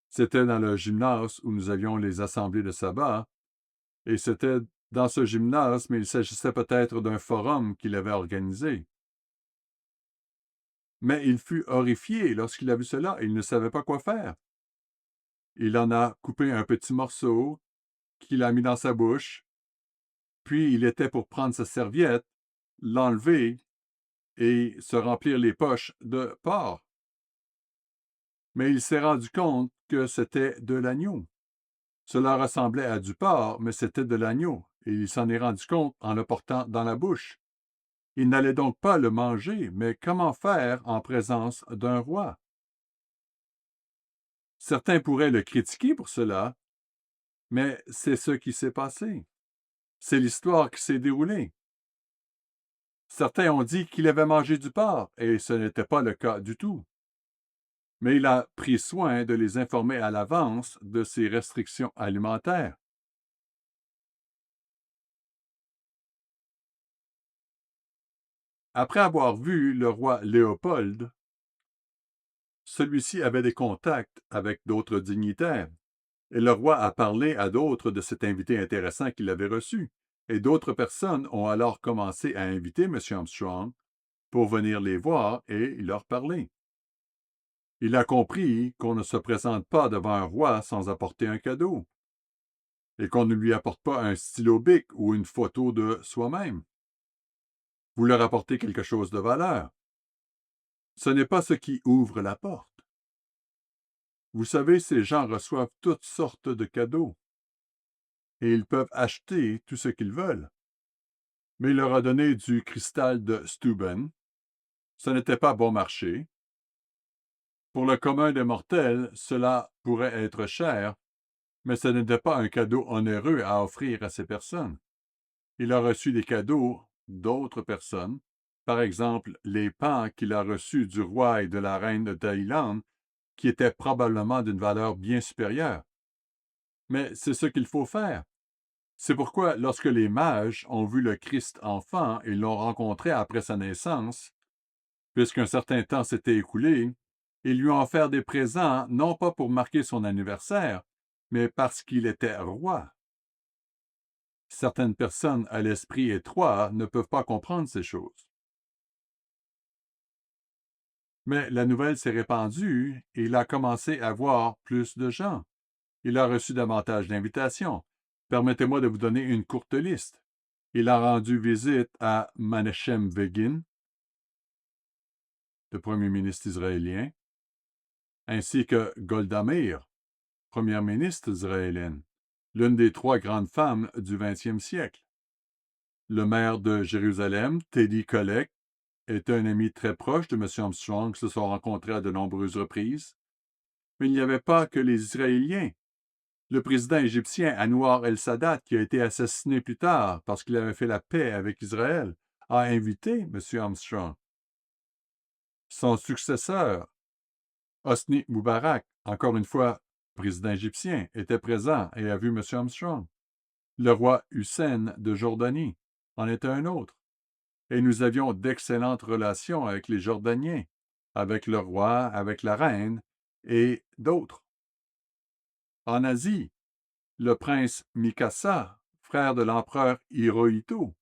C'était dans le gymnase où nous avions les assemblées de sabbat, et c'était dans ce gymnase, mais il s'agissait peut-être d'un forum qu'il avait organisé. Mais il fut horrifié lorsqu'il a vu cela, il ne savait pas quoi faire. Il en a coupé un petit morceau, qu'il a mis dans sa bouche, puis il était pour prendre sa serviette, l'enlever et se remplir les poches de porc. Mais il s'est rendu compte que c'était de l'agneau. Cela ressemblait à du porc, mais c'était de l'agneau, et il s'en est rendu compte en le portant dans la bouche. Il n'allait donc pas le manger, mais comment faire en présence d'un roi? Certains pourraient le critiquer pour cela, mais c'est ce qui s'est passé. C'est l'histoire qui s'est déroulée. Certains ont dit qu'il avait mangé du porc, et ce n'était pas le cas du tout. Mais il a pris soin de les informer à l'avance de ses restrictions alimentaires. Après avoir vu le roi Léopold, celui-ci avait des contacts avec d'autres dignitaires, et le roi a parlé à d'autres de cet invité intéressant qu'il avait reçu, et d'autres personnes ont alors commencé à inviter M. Armstrong pour venir les voir et leur parler. Il a compris qu'on ne se présente pas devant un roi sans apporter un cadeau, et qu'on ne lui apporte pas un stylo bic ou une photo de soi-même. Vous leur apportez quelque chose de valeur. Ce n'est pas ce qui ouvre la porte. Vous savez, ces gens reçoivent toutes sortes de cadeaux, et ils peuvent acheter tout ce qu'ils veulent. Mais il leur a donné du cristal de Steuben. Ce n'était pas bon marché. Pour le commun des mortels, cela pourrait être cher, mais ce n'était pas un cadeau onéreux à offrir à ces personnes. Il a reçu des cadeaux d'autres personnes, par exemple les pans qu'il a reçus du roi et de la reine de Thaïlande, qui étaient probablement d'une valeur bien supérieure. Mais c'est ce qu'il faut faire. C'est pourquoi, lorsque les mages ont vu le Christ enfant et l'ont rencontré après sa naissance, puisqu'un certain temps s'était écoulé, ils lui ont offert des présents, non pas pour marquer son anniversaire, mais parce qu'il était roi. Certaines personnes à l'esprit étroit ne peuvent pas comprendre ces choses. Mais la nouvelle s'est répandue et il a commencé à voir plus de gens. Il a reçu davantage d'invitations. Permettez-moi de vous donner une courte liste. Il a rendu visite à Menachem Begin, le premier ministre israélien, ainsi que Golda Meir, première ministre israélienne, l'une des trois grandes femmes du XXe siècle. Le maire de Jérusalem, Teddy Kollek, était un ami très proche de M. Armstrong, se sont rencontrés à de nombreuses reprises. Mais il n'y avait pas que les Israéliens. Le président égyptien Anwar el-Sadat, qui a été assassiné plus tard parce qu'il avait fait la paix avec Israël, a invité M. Armstrong. Son successeur, Hosni Moubarak, encore une fois président égyptien, était présent et a vu M. Armstrong. Le roi Hussein de Jordanie en était un autre. Et nous avions d'excellentes relations avec les Jordaniens, avec le roi, avec la reine et d'autres. En Asie, le prince Mikasa, frère de l'empereur Hirohito,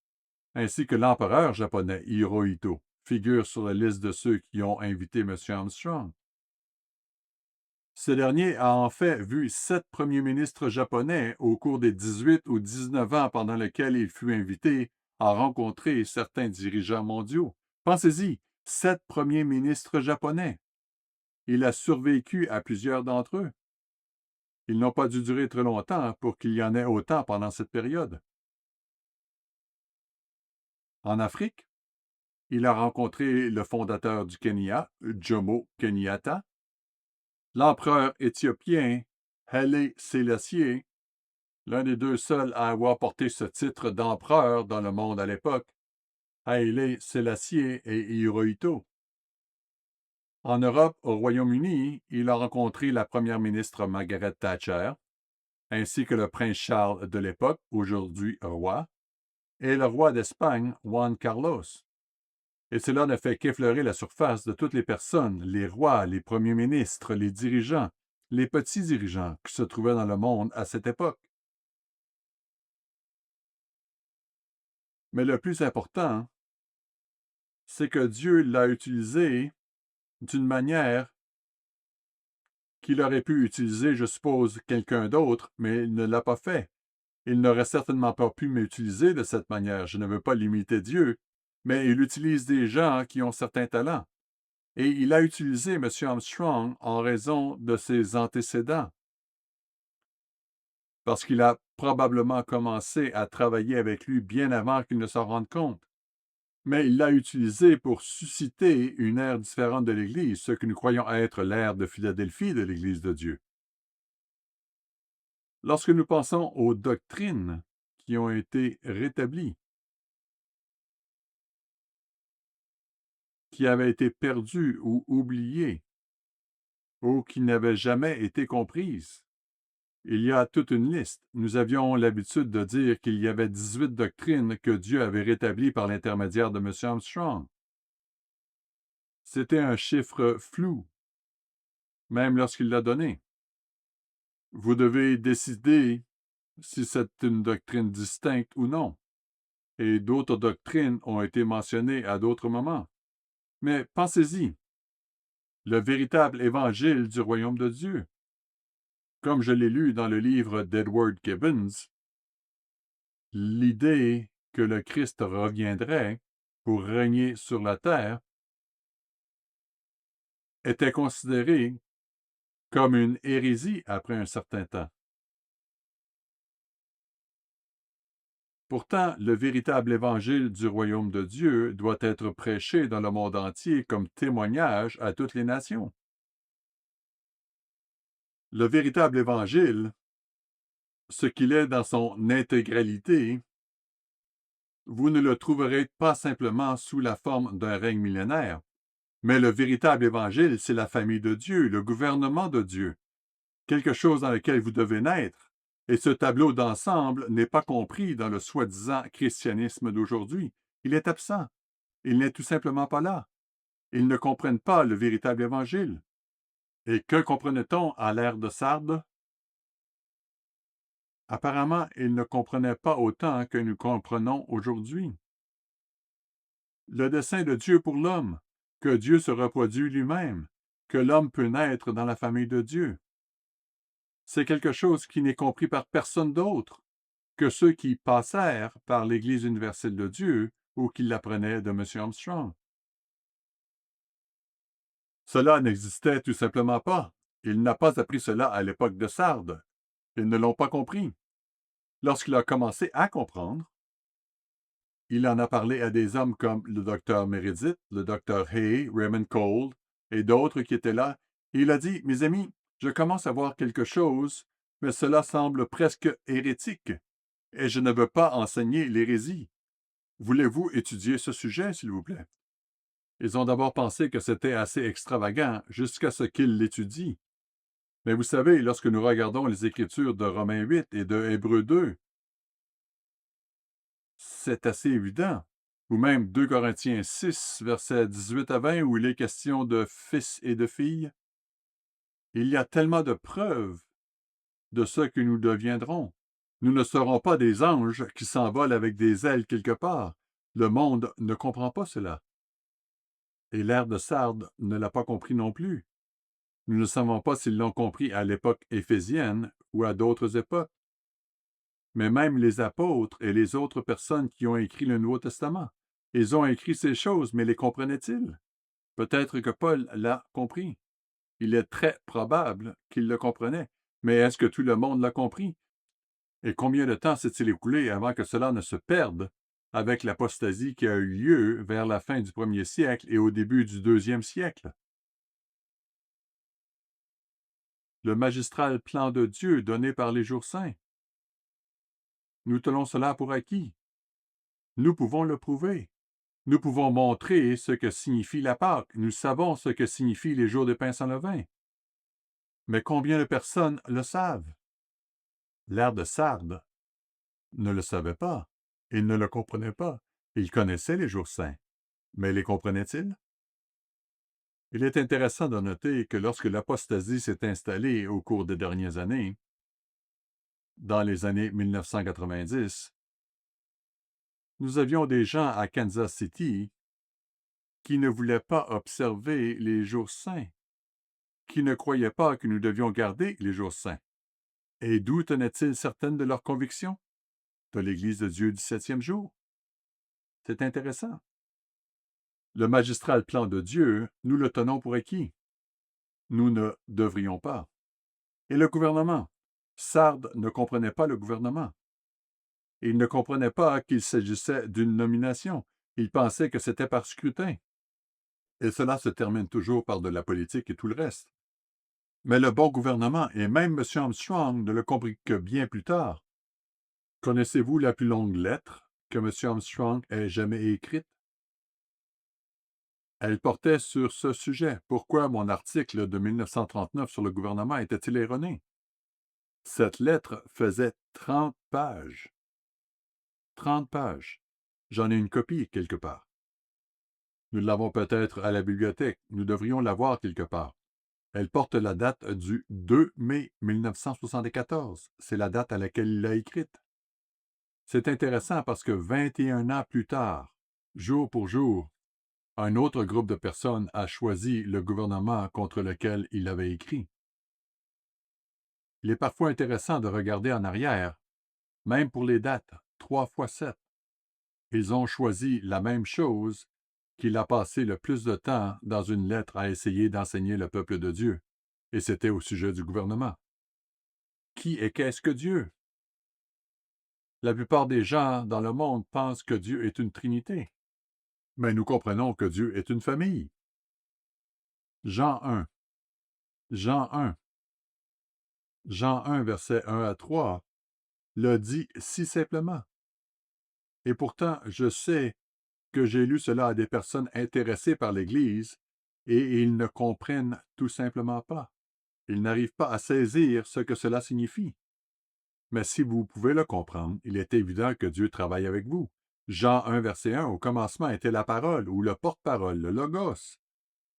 ainsi que l'empereur japonais Hirohito, figurent sur la liste de ceux qui ont invité M. Armstrong. Ce dernier a en fait vu 7 premiers ministres japonais au cours des 18 ou 19 ans pendant lesquels il fut invité a rencontré certains dirigeants mondiaux. Pensez-y, 7 premiers ministres japonais. Il a survécu à plusieurs d'entre eux. Ils n'ont pas dû durer très longtemps pour qu'il y en ait autant pendant cette période. En Afrique, il a rencontré le fondateur du Kenya, Jomo Kenyatta, l'empereur éthiopien Haile Sélassié, l'un des deux seuls à avoir porté ce titre d'empereur dans le monde à l'époque, Haile Sélassié et Hirohito. En Europe, au Royaume-Uni, il a rencontré la première ministre Margaret Thatcher, ainsi que le prince Charles de l'époque, aujourd'hui roi, et le roi d'Espagne, Juan Carlos. Et cela ne fait qu'effleurer la surface de toutes les personnes, les rois, les premiers ministres, les dirigeants, les petits dirigeants qui se trouvaient dans le monde à cette époque. Mais le plus important, c'est que Dieu l'a utilisé d'une manière qu'il aurait pu utiliser, je suppose, quelqu'un d'autre, mais il ne l'a pas fait. Il n'aurait certainement pas pu m'utiliser de cette manière. Je ne veux pas limiter Dieu, mais il utilise des gens qui ont certains talents. Et il a utilisé M. Armstrong en raison de ses antécédents, parce qu'il a probablement commencé à travailler avec lui bien avant qu'il ne s'en rende compte. Mais il l'a utilisé pour susciter une ère différente de l'Église, ce que nous croyons être l'ère de Philadelphie de l'Église de Dieu. Lorsque nous pensons aux doctrines qui ont été rétablies, qui avaient été perdues ou oubliées, ou qui n'avaient jamais été comprises, il y a toute une liste. Nous avions l'habitude de dire qu'il y avait 18 doctrines que Dieu avait rétablies par l'intermédiaire de M. Armstrong. C'était un chiffre flou, même lorsqu'il l'a donné. Vous devez décider si c'est une doctrine distincte ou non. Et d'autres doctrines ont été mentionnées à d'autres moments. Mais pensez-y, le véritable évangile du royaume de Dieu. Comme je l'ai lu dans le livre d'Edward Gibbons, l'idée que le Christ reviendrait pour régner sur la terre était considérée comme une hérésie après un certain temps. Pourtant, le véritable évangile du royaume de Dieu doit être prêché dans le monde entier comme témoignage à toutes les nations. Le véritable évangile, ce qu'il est dans son intégralité, vous ne le trouverez pas simplement sous la forme d'un règne millénaire, mais le véritable évangile, c'est la famille de Dieu, le gouvernement de Dieu, quelque chose dans lequel vous devez naître. Et ce tableau d'ensemble n'est pas compris dans le soi-disant christianisme d'aujourd'hui. Il est absent. Il n'est tout simplement pas là. Ils ne comprennent pas le véritable évangile. Et que comprenait-on à l'ère de Sardes? Apparemment, ils ne comprenaient pas autant que nous comprenons aujourd'hui. Le dessein de Dieu pour l'homme, que Dieu se reproduit lui-même, que l'homme peut naître dans la famille de Dieu. C'est quelque chose qui n'est compris par personne d'autre que ceux qui passèrent par l'Église universelle de Dieu ou qui l'apprenaient de M. Armstrong. Cela n'existait tout simplement pas. Il n'a pas appris cela à l'époque de Sardes. Ils ne l'ont pas compris. Lorsqu'il a commencé à comprendre, il en a parlé à des hommes comme le docteur Meredith, le docteur Hay, Raymond Cole et d'autres qui étaient là. Et il a dit, mes amis, je commence à voir quelque chose, mais cela semble presque hérétique, et je ne veux pas enseigner l'hérésie. Voulez-vous étudier ce sujet, s'il vous plaît? Ils ont d'abord pensé que c'était assez extravagant jusqu'à ce qu'ils l'étudient. Mais vous savez, lorsque nous regardons les Écritures de Romains 8 et de Hébreux 2, c'est assez évident. Ou même 2 Corinthiens 6, versets 18 à 20, où il est question de fils et de filles. Il y a tellement de preuves de ce que nous deviendrons. Nous ne serons pas des anges qui s'envolent avec des ailes quelque part. Le monde ne comprend pas cela. Et l'ère de Sardes ne l'a pas compris non plus. Nous ne savons pas s'ils l'ont compris à l'époque éphésienne ou à d'autres époques. Mais même les apôtres et les autres personnes qui ont écrit le Nouveau Testament, ils ont écrit ces choses, mais les comprenaient-ils? Peut-être que Paul l'a compris. Il est très probable qu'il le comprenait. Mais est-ce que tout le monde l'a compris? Et combien de temps s'est-il écoulé avant que cela ne se perde avec l'apostasie qui a eu lieu vers la fin du 1er siècle et au début du 2e siècle? Le magistral plan de Dieu donné par les jours saints. Nous tenons cela pour acquis. Nous pouvons le prouver. Nous pouvons montrer ce que signifie la Pâque. Nous savons ce que signifient les jours de pain sans levain. Mais combien de personnes le savent? L'ère de Sardes ne le savait pas. Il ne le comprenait pas. Il connaissait les jours saints. Mais les comprenait-il? Il est intéressant de noter que lorsque l'apostasie s'est installée au cours des dernières années, dans les années 1990, nous avions des gens à Kansas City qui ne voulaient pas observer les jours saints, qui ne croyaient pas que nous devions garder les jours saints. Et d'où tenaient-ils certaines de leurs convictions? De l'Église de Dieu du 7e jour. C'est intéressant. Le magistral plan de Dieu, nous le tenons pour acquis. Nous ne devrions pas. Et le gouvernement? Sardes ne comprenait pas le gouvernement. Il ne comprenait pas qu'il s'agissait d'une nomination. Il pensait que c'était par scrutin. Et cela se termine toujours par de la politique et tout le reste. Mais le bon gouvernement, et même M. Armstrong ne le comprit que bien plus tard. Connaissez-vous la plus longue lettre que M. Armstrong ait jamais écrite? Elle portait sur ce sujet. Pourquoi mon article de 1939 sur le gouvernement était-il erroné? Cette lettre faisait 30 pages. 30 pages. J'en ai une copie quelque part. Nous l'avons peut-être à la bibliothèque. Nous devrions l'avoir quelque part. Elle porte la date du 2 mai 1974. C'est la date à laquelle il l'a écrite. C'est intéressant parce que 21 ans plus tard, jour pour jour, un autre groupe de personnes a choisi le gouvernement contre lequel il avait écrit. Il est parfois intéressant de regarder en arrière, même pour les dates, 3 fois 7. Ils ont choisi la même chose qu'il a passé le plus de temps dans une lettre à essayer d'enseigner le peuple de Dieu, et c'était au sujet du gouvernement. Qui et qu'est-ce que Dieu? La plupart des gens dans le monde pensent que Dieu est une trinité, mais nous comprenons que Dieu est une famille. Jean 1. Jean 1. Jean 1, versets 1 à 3, le dit si simplement. Et pourtant, je sais que j'ai lu cela à des personnes intéressées par l'Église, et ils ne comprennent tout simplement pas. Ils n'arrivent pas à saisir ce que cela signifie. Mais si vous pouvez le comprendre, il est évident que Dieu travaille avec vous. Jean 1, verset 1, au commencement était la parole, ou le porte-parole, le logos.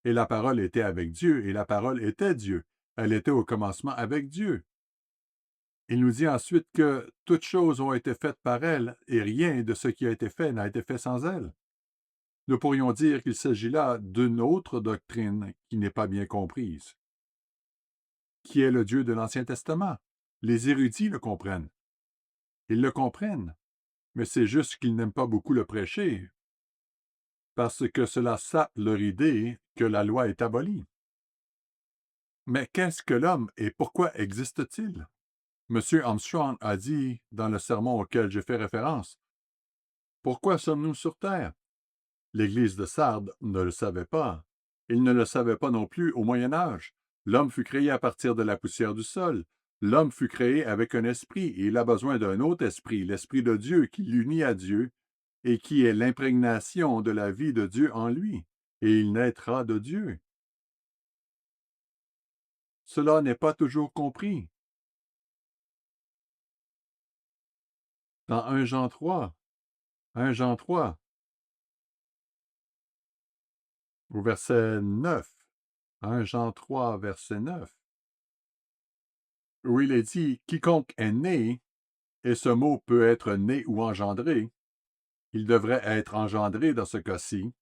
Et la parole était avec Dieu, et la parole était Dieu. Elle était au commencement avec Dieu. Il nous dit ensuite que toutes choses ont été faites par elle, et rien de ce qui a été fait n'a été fait sans elle. Nous pourrions dire qu'il s'agit là d'une autre doctrine qui n'est pas bien comprise. Qui est le Dieu de l'Ancien Testament? Les érudits le comprennent. Ils le comprennent, mais c'est juste qu'ils n'aiment pas beaucoup le prêcher, parce que cela sape leur idée que la loi est abolie. Mais qu'est-ce que l'homme et pourquoi existe-t-il? M. Armstrong a dit dans le sermon auquel j'ai fait référence, « Pourquoi sommes-nous sur Terre? » L'Église de Sardes ne le savait pas. Il ne le savait pas non plus au Moyen Âge. L'homme fut créé à partir de la poussière du sol. L'homme fut créé avec un esprit, et il a besoin d'un autre esprit, l'Esprit de Dieu, qui l'unit à Dieu, et qui est l'imprégnation de la vie de Dieu en lui, et il naîtra de Dieu. Cela n'est pas toujours compris. Dans 1 Jean 3, 1 Jean 3, au verset 9, 1 Jean 3, verset 9, où il est dit « Quiconque est né », et ce mot peut être né ou engendré, il devrait être engendré dans ce cas-ci,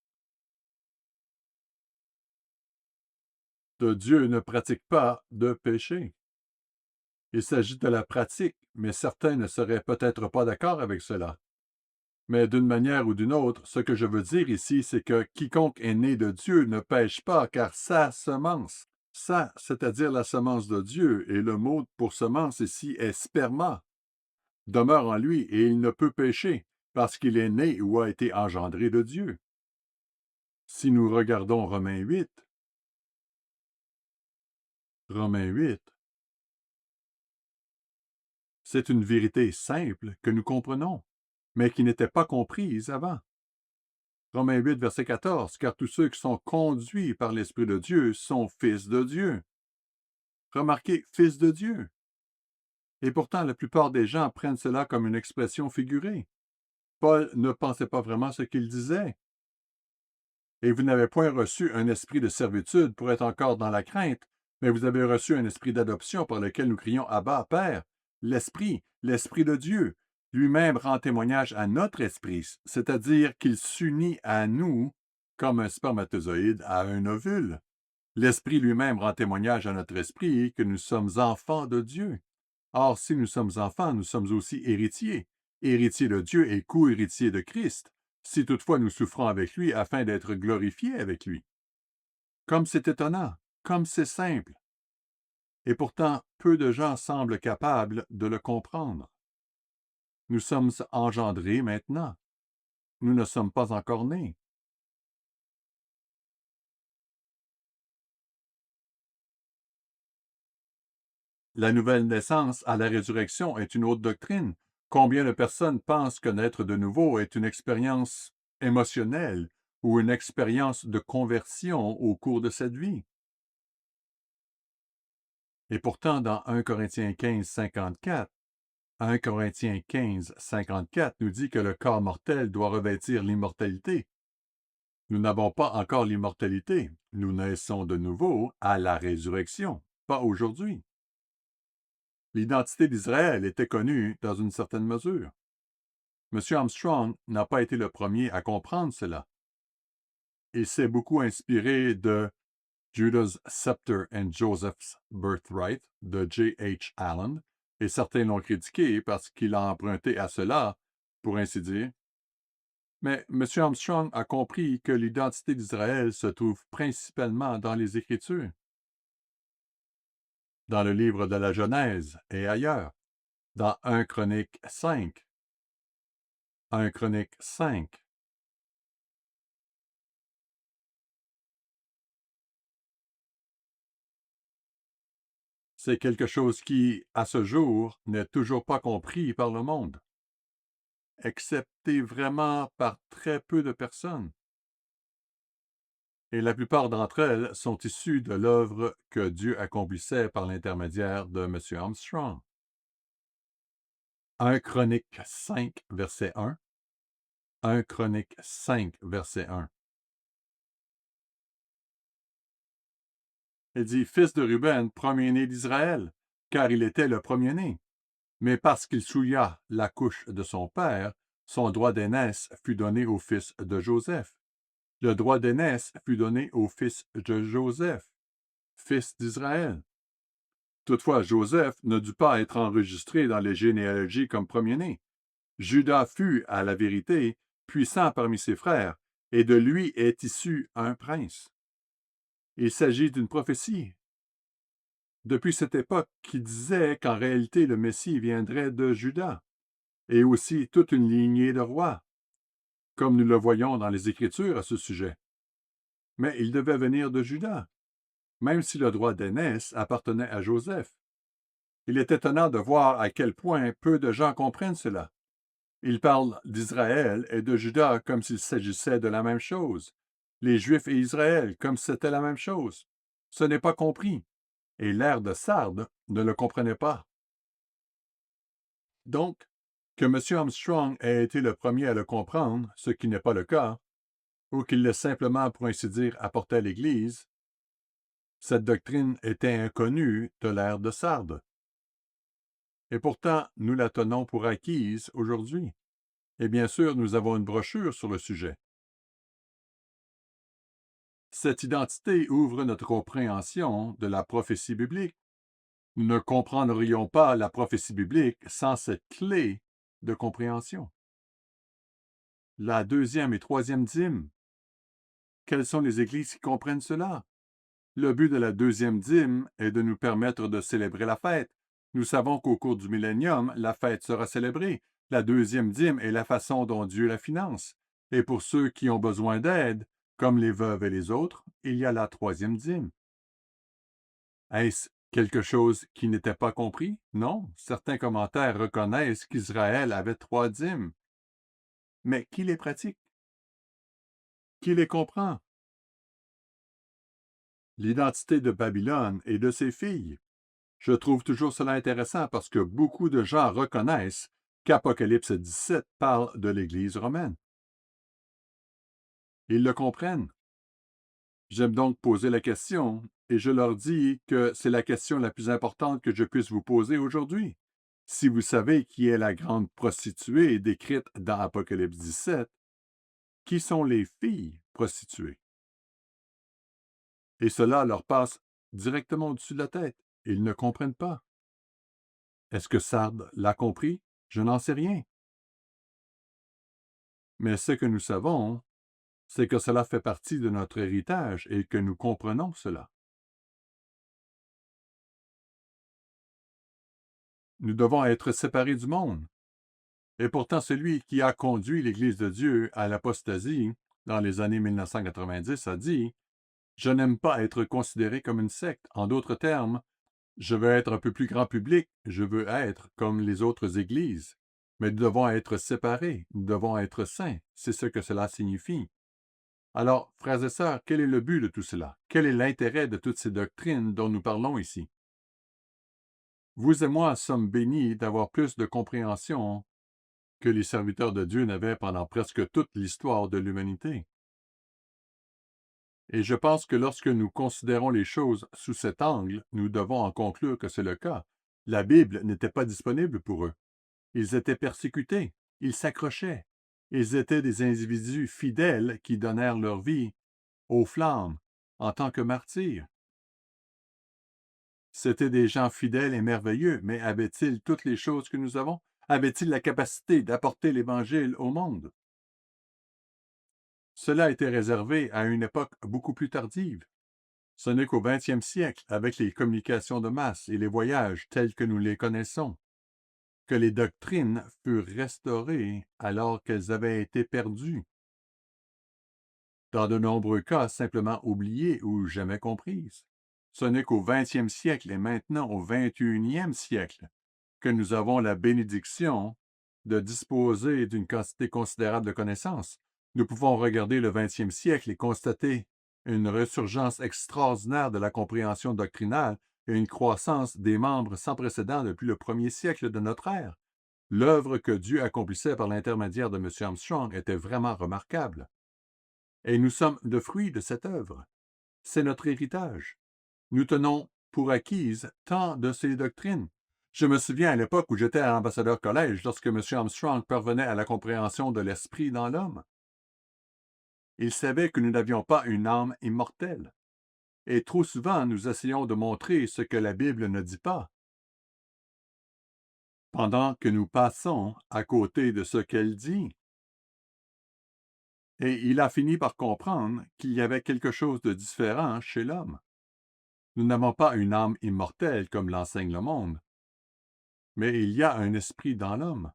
de Dieu ne pratique pas de péché. Il s'agit de la pratique, mais certains ne seraient peut-être pas d'accord avec cela. Mais d'une manière ou d'une autre, ce que je veux dire ici, c'est que quiconque est né de Dieu ne pêche pas, car sa semence, sa, c'est-à-dire la semence de Dieu, et le mot pour semence ici est sperma, demeure en lui et il ne peut pécher, parce qu'il est né ou a été engendré de Dieu. Si nous regardons Romains 8, c'est une vérité simple que nous comprenons, mais qui n'était pas comprise avant. Romains 8, verset 14, car tous ceux qui sont conduits par l'Esprit de Dieu sont fils de Dieu. Remarquez, fils de Dieu. Et pourtant, la plupart des gens prennent cela comme une expression figurée. Paul ne pensait pas vraiment ce qu'il disait. Et vous n'avez point reçu un esprit de servitude pour être encore dans la crainte, mais vous avez reçu un esprit d'adoption par lequel nous crions Abba, Père. L'Esprit de Dieu, lui-même rend témoignage à notre esprit, c'est-à-dire qu'il s'unit à nous comme un spermatozoïde à un ovule. L'Esprit lui-même rend témoignage à notre esprit que nous sommes enfants de Dieu. Or, si nous sommes enfants, nous sommes aussi héritiers, héritiers de Dieu et co-héritiers de Christ, si toutefois nous souffrons avec lui afin d'être glorifiés avec lui. Comme c'est étonnant, comme c'est simple. Et pourtant, peu de gens semblent capables de le comprendre. Nous sommes engendrés maintenant. Nous ne sommes pas encore nés. La nouvelle naissance à la résurrection est une autre doctrine. Combien de personnes pensent que naître de nouveau est une expérience émotionnelle ou une expérience de conversion au cours de cette vie? Et pourtant, dans 1 Corinthiens 15, 54, 1 Corinthiens 15, 54 nous dit que le corps mortel doit revêtir l'immortalité. Nous n'avons pas encore l'immortalité. Nous naissons de nouveau à la résurrection, pas aujourd'hui. L'identité d'Israël était connue dans une certaine mesure. M. Armstrong n'a pas été le premier à comprendre cela. Il s'est beaucoup inspiré de Judah's Scepter and Joseph's Birthright de J. H. Allen, et certains l'ont critiqué parce qu'il a emprunté à cela, pour ainsi dire. Mais M. Armstrong a compris que l'identité d'Israël se trouve principalement dans les Écritures, dans le livre de la Genèse et ailleurs, dans 1 Chronique 5. 1 Chronique 5. C'est quelque chose qui, à ce jour, n'est toujours pas compris par le monde, excepté vraiment par très peu de personnes. Et la plupart d'entre elles sont issues de l'œuvre que Dieu accomplissait par l'intermédiaire de M. Armstrong. 1 Chronique 5, verset 1. 1 Chronique 5, verset 1. Il dit, fils de Ruben, premier-né d'Israël, car il était le premier-né. Mais parce qu'il souilla la couche de son père, son droit d'aînesse fut donné au fils de Joseph. Le droit d'aînesse fut donné au fils de Joseph, fils d'Israël. Toutefois, Joseph ne dut pas être enregistré dans les généalogies comme premier-né. Judas fut, à la vérité, puissant parmi ses frères, et de lui est issu un prince. Il s'agit d'une prophétie. Depuis cette époque qui disait qu'en réalité le Messie viendrait de Juda, et aussi toute une lignée de rois, comme nous le voyons dans les Écritures à ce sujet. Mais il devait venir de Juda, même si le droit d'aînesse appartenait à Joseph. Il est étonnant de voir à quel point peu de gens comprennent cela. Ils parlent d'Israël et de Juda comme s'il s'agissait de la même chose. Les Juifs et Israël comme si c'était la même chose. Ce n'est pas compris. Et l'ère de Sardes ne le comprenait pas. Donc, que M. Armstrong ait été le premier à le comprendre, ce qui n'est pas le cas, ou qu'il l'ait simplement, pour ainsi dire, apporté à l'Église, cette doctrine était inconnue de l'ère de Sardes. Et pourtant, nous la tenons pour acquise aujourd'hui. Et bien sûr, nous avons une brochure sur le sujet. Cette identité ouvre notre compréhension de la prophétie biblique. Nous ne comprendrions pas la prophétie biblique sans cette clé de compréhension. La deuxième et troisième dîme. Quelles sont les églises qui comprennent cela? Le but de la deuxième dîme est de nous permettre de célébrer la fête. Nous savons qu'au cours du millénium, la fête sera célébrée. La deuxième dîme est la façon dont Dieu la finance. Et pour ceux qui ont besoin d'aide, comme les veuves et les autres, il y a la troisième dîme. Est-ce quelque chose qui n'était pas compris? Non. Certains commentaires reconnaissent qu'Israël avait 3 dîmes. Mais qui les pratique? Qui les comprend? L'identité de Babylone et de ses filles. Je trouve toujours cela intéressant parce que beaucoup de gens reconnaissent qu'Apocalypse 17 parle de l'Église romaine. Ils le comprennent. J'aime donc poser la question et je leur dis que c'est la question la plus importante que je puisse vous poser aujourd'hui. Si vous savez qui est la grande prostituée décrite dans Apocalypse 17, qui sont les filles prostituées? Et cela leur passe directement au-dessus de la tête. Ils ne comprennent pas. Est-ce que Sardes l'a compris? Je n'en sais rien. Mais ce que nous savons, c'est que cela fait partie de notre héritage et que nous comprenons cela. Nous devons être séparés du monde. Et pourtant, celui qui a conduit l'Église de Dieu à l'apostasie dans les années 1990 a dit « Je n'aime pas être considéré comme une secte. En d'autres termes, je veux être un peu plus grand public, je veux être comme les autres églises. Mais nous devons être séparés, nous devons être saints. C'est ce que cela signifie. » Alors, frères et sœurs, quel est le but de tout cela? Quel est l'intérêt de toutes ces doctrines dont nous parlons ici? Vous et moi sommes bénis d'avoir plus de compréhension que les serviteurs de Dieu n'avaient pendant presque toute l'histoire de l'humanité. Et je pense que lorsque nous considérons les choses sous cet angle, nous devons en conclure que c'est le cas. La Bible n'était pas disponible pour eux. Ils étaient persécutés, ils s'accrochaient. Ils étaient des individus fidèles qui donnèrent leur vie aux flammes en tant que martyrs. C'étaient des gens fidèles et merveilleux, mais avaient-ils toutes les choses que nous avons? Avaient-ils la capacité d'apporter l'Évangile au monde? Cela était réservé à une époque beaucoup plus tardive. Ce n'est qu'au 20e siècle, avec les communications de masse et les voyages tels que nous les connaissons, que les doctrines furent restaurées alors qu'elles avaient été perdues. Dans de nombreux cas, simplement oubliées ou jamais comprises. Ce n'est qu'au 20e siècle et maintenant au 21e siècle que nous avons la bénédiction de disposer d'une quantité considérable de connaissances. Nous pouvons regarder le 20e siècle et constater une ressurgence extraordinaire de la compréhension doctrinale et une croissance des membres sans précédent depuis le premier siècle de notre ère. L'œuvre que Dieu accomplissait par l'intermédiaire de M. Armstrong était vraiment remarquable. Et nous sommes le fruit de cette œuvre. C'est notre héritage. Nous tenons pour acquises tant de ces doctrines. Je me souviens à l'époque où j'étais à l'ambassadeur collège lorsque M. Armstrong parvenait à la compréhension de l'esprit dans l'homme. Il savait que nous n'avions pas une âme immortelle. Et trop souvent, nous essayons de montrer ce que la Bible ne dit pas, pendant que nous passons à côté de ce qu'elle dit. Et il a fini par comprendre qu'il y avait quelque chose de différent chez l'homme. Nous n'avons pas une âme immortelle comme l'enseigne le monde, mais il y a un esprit dans l'homme.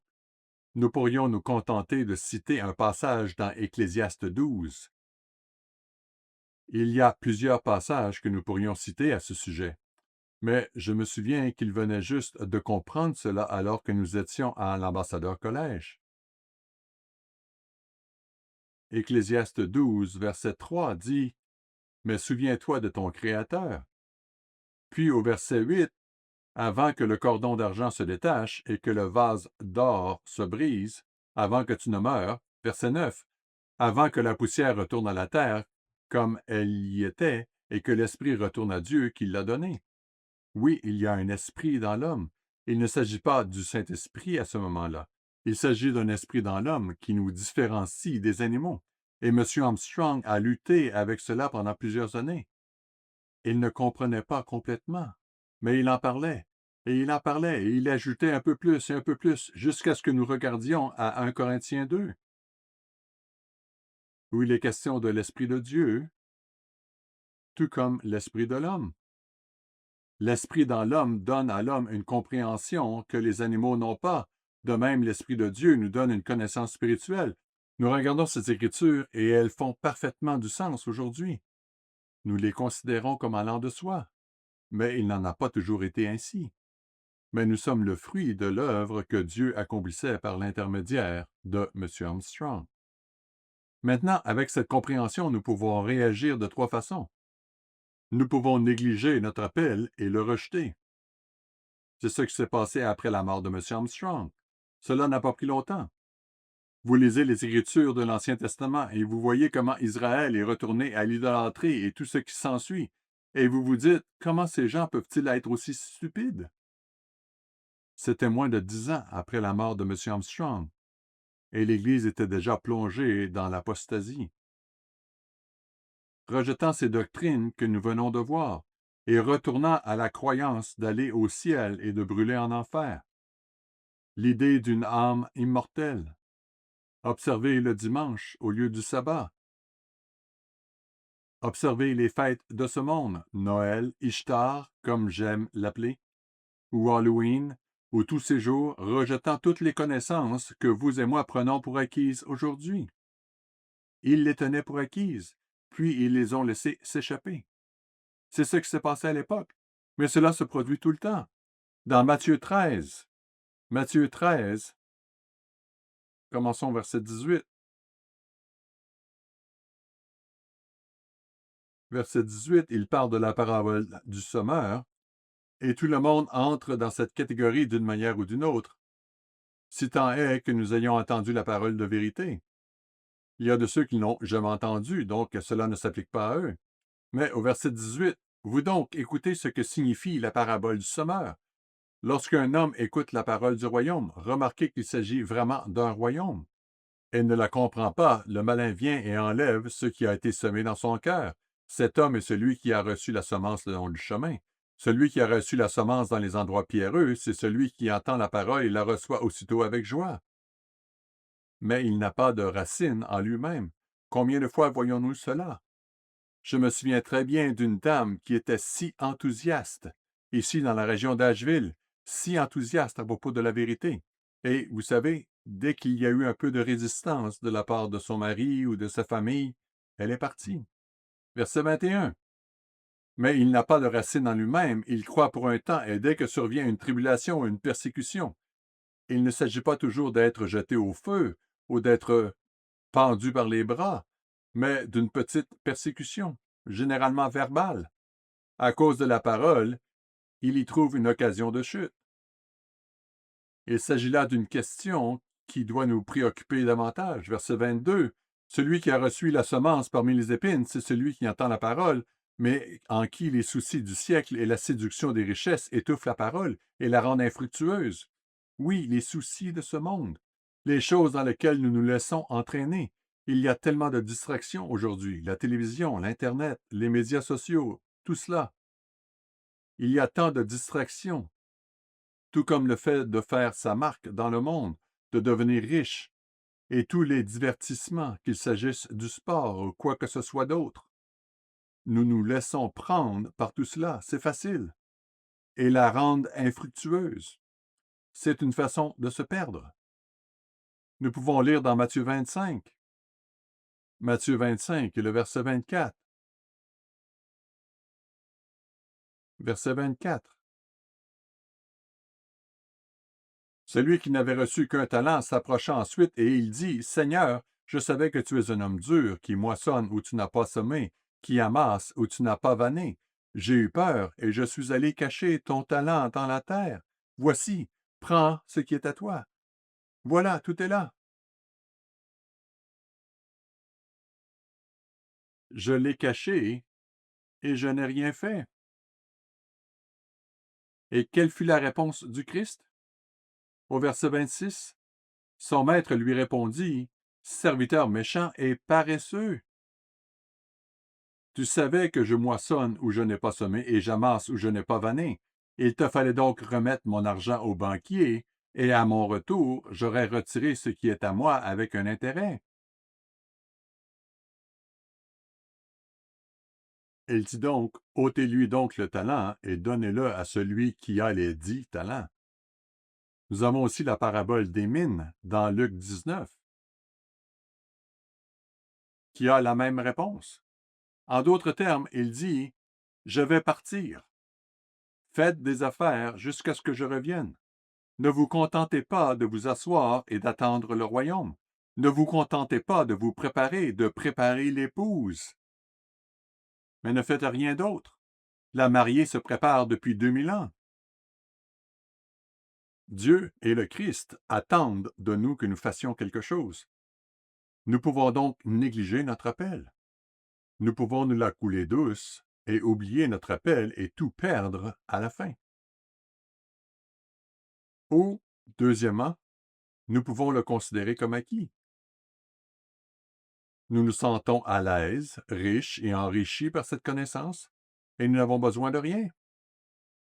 Nous pourrions nous contenter de citer un passage dans Ecclésiaste 12. Il y a plusieurs passages que nous pourrions citer à ce sujet, mais je me souviens qu'il venait juste de comprendre cela alors que nous étions à l'ambassadeur collège. Ecclésiaste 12, verset 3 dit « Mais souviens-toi de ton Créateur. » Puis au verset 8, « Avant que le cordon d'argent se détache et que le vase d'or se brise, avant que tu ne meures. » Verset 9, « Avant que la poussière retourne à la terre, comme elle y était, et que l'esprit retourne à Dieu qui l'a donné. » Oui, il y a un esprit dans l'homme. Il ne s'agit pas du Saint-Esprit à ce moment-là. Il s'agit d'un esprit dans l'homme qui nous différencie des animaux. Et M. Armstrong a lutté avec cela pendant plusieurs années. Il ne comprenait pas complètement, mais il en parlait. Et il en parlait, et il ajoutait un peu plus et un peu plus, jusqu'à ce que nous regardions à 1 Corinthiens 2, où il est question de l'Esprit de Dieu, tout comme l'Esprit de l'homme. L'Esprit dans l'homme donne à l'homme une compréhension que les animaux n'ont pas. De même, l'Esprit de Dieu nous donne une connaissance spirituelle. Nous regardons ces Écritures et elles font parfaitement du sens aujourd'hui. Nous les considérons comme allant de soi, mais il n'en a pas toujours été ainsi. Mais nous sommes le fruit de l'œuvre que Dieu accomplissait par l'intermédiaire de M. Armstrong. Maintenant, avec cette compréhension, nous pouvons réagir de 3 façons. Nous pouvons négliger notre appel et le rejeter. C'est ce qui s'est passé après la mort de M. Armstrong. Cela n'a pas pris longtemps. Vous lisez les Écritures de l'Ancien Testament et vous voyez comment Israël est retourné à l'idolâtrie et tout ce qui s'ensuit. Et vous vous dites, comment ces gens peuvent-ils être aussi stupides? C'était moins de 10 ans après la mort de M. Armstrong, et l'Église était déjà plongée dans l'apostasie. Rejetant ces doctrines que nous venons de voir, et retournant à la croyance d'aller au ciel et de brûler en enfer. L'idée d'une âme immortelle. Observer le dimanche au lieu du sabbat. Observer les fêtes de ce monde, Noël, Ishtar, comme j'aime l'appeler, ou Halloween, ou tous ces jours, rejetant toutes les connaissances que vous et moi prenons pour acquises aujourd'hui. Ils les tenaient pour acquises, puis ils les ont laissées s'échapper. C'est ce qui s'est passé à l'époque, mais cela se produit tout le temps. Dans Matthieu 13, commençons verset 18. Verset 18, il parle de la parabole du semeur, et tout le monde entre dans cette catégorie d'une manière ou d'une autre, si tant est que nous ayons entendu la parole de vérité. Il y a de ceux qui n'ont jamais entendu, donc cela ne s'applique pas à eux. Mais au verset 18, vous donc écoutez ce que signifie la parabole du semeur. Lorsqu'un homme écoute la parole du royaume, remarquez qu'il s'agit vraiment d'un royaume. Et ne la comprend pas, le malin vient et enlève ce qui a été semé dans son cœur. Cet homme est celui qui a reçu la semence le long du chemin. Celui qui a reçu la semence dans les endroits pierreux, c'est celui qui entend la parole et la reçoit aussitôt avec joie. Mais il n'a pas de racine en lui-même. Combien de fois voyons-nous cela? Je me souviens très bien d'une dame qui était si enthousiaste, ici dans la région d'Asheville, si enthousiaste à propos de la vérité. Et, vous savez, dès qu'il y a eu un peu de résistance de la part de son mari ou de sa famille, elle est partie. Verset 21. Mais il n'a pas de racine en lui-même, il croit pour un temps, et dès que survient une tribulation ou une persécution, il ne s'agit pas toujours d'être jeté au feu ou d'être pendu par les bras, mais d'une petite persécution, généralement verbale. À cause de la parole, il y trouve une occasion de chute. Il s'agit là d'une question qui doit nous préoccuper davantage. Verset 22. Celui qui a reçu la semence parmi les épines, c'est celui qui entend la parole, mais en qui les soucis du siècle et la séduction des richesses étouffent la parole et la rendent infructueuse. Oui, les soucis de ce monde, les choses dans lesquelles nous nous laissons entraîner. Il y a tellement de distractions aujourd'hui, la télévision, l'Internet, les médias sociaux, tout cela. Il y a tant de distractions, tout comme le fait de faire sa marque dans le monde, de devenir riche, et tous les divertissements, qu'il s'agisse du sport ou quoi que ce soit d'autre. Nous nous laissons prendre par tout cela, c'est facile, et la rendre infructueuse. C'est une façon de se perdre. Nous pouvons lire dans Matthieu 25. Matthieu 25 et le verset 24. Verset 24. Celui qui n'avait reçu qu'un talent s'approcha ensuite et il dit, Seigneur, je savais que tu es un homme dur, qui moissonne où tu n'as pas semé, qui amasse où tu n'as pas vanné. J'ai eu peur et je suis allé cacher ton talent dans la terre. Voici, prends ce qui est à toi. Voilà, tout est là. Je l'ai caché et je n'ai rien fait. Et quelle fut la réponse du Christ? Au verset 26, son maître lui répondit, Serviteur méchant et paresseux. Tu savais que je moissonne où je n'ai pas semé et j'amasse où je n'ai pas vanné. Il te fallait donc remettre mon argent au banquier, et à mon retour, j'aurais retiré ce qui est à moi avec un intérêt. Il dit donc, ôtez-lui donc le talent et donnez-le à celui qui a les 10 talents. Nous avons aussi la parabole des mines dans Luc 19, qui a la même réponse. En d'autres termes, il dit, je vais partir. Faites des affaires jusqu'à ce que je revienne. Ne vous contentez pas de vous asseoir et d'attendre le royaume. Ne vous contentez pas de vous préparer, de préparer l'épouse. Mais ne faites rien d'autre. La mariée se prépare depuis 2000 ans. Dieu et le Christ attendent de nous que nous fassions quelque chose. Nous pouvons donc négliger notre appel. Nous pouvons nous la couler douce et oublier notre appel et tout perdre à la fin. Ou, deuxièmement, nous pouvons le considérer comme acquis. Nous nous sentons à l'aise, riches et enrichis par cette connaissance, et nous n'avons besoin de rien.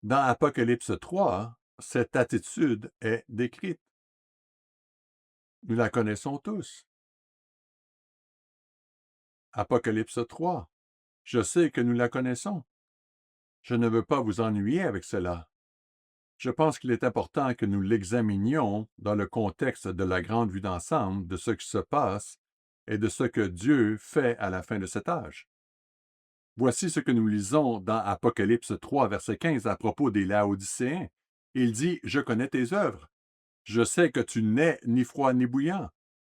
Dans Apocalypse 3, cette attitude est décrite. Nous la connaissons tous. Apocalypse 3. Je sais que nous la connaissons. Je ne veux pas vous ennuyer avec cela. Je pense qu'il est important que nous l'examinions dans le contexte de la grande vue d'ensemble de ce qui se passe et de ce que Dieu fait à la fin de cet âge. Voici ce que nous lisons dans Apocalypse 3, verset 15 à propos des Laodicéens. Il dit, « Je connais tes œuvres. Je sais que tu n'es ni froid ni bouillant.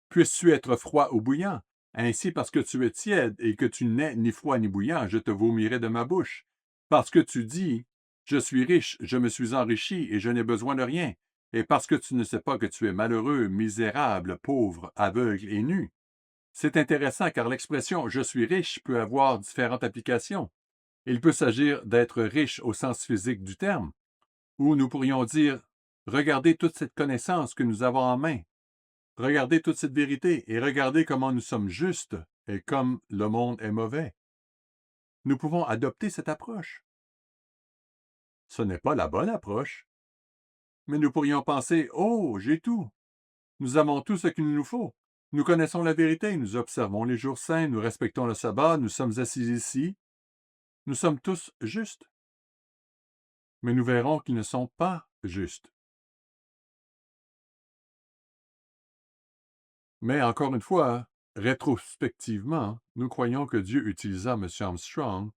Puisses-tu être froid ou bouillant? Ainsi, parce que tu es tiède et que tu n'es ni froid ni bouillant, je te vomirai de ma bouche. Parce que tu dis, je suis riche, je me suis enrichi et je n'ai besoin de rien. Et parce que tu ne sais pas que tu es malheureux, misérable, pauvre, aveugle et nu. » C'est intéressant car l'expression je suis riche peut avoir différentes applications. Il peut s'agir d'être riche au sens physique du terme, ou nous pourrions dire regardez toute cette connaissance que nous avons en main. Regardez toute cette vérité et regardez comment nous sommes justes et comme le monde est mauvais. Nous pouvons adopter cette approche. Ce n'est pas la bonne approche, mais nous pourrions penser oh, j'ai tout. Nous avons tout ce qu'il nous faut. Nous connaissons la vérité, nous observons les jours saints, nous respectons le sabbat, nous sommes assis ici. Nous sommes tous justes. Mais nous verrons qu'ils ne sont pas justes. Mais encore une fois, rétrospectivement, nous croyons que Dieu utilisa M. Armstrong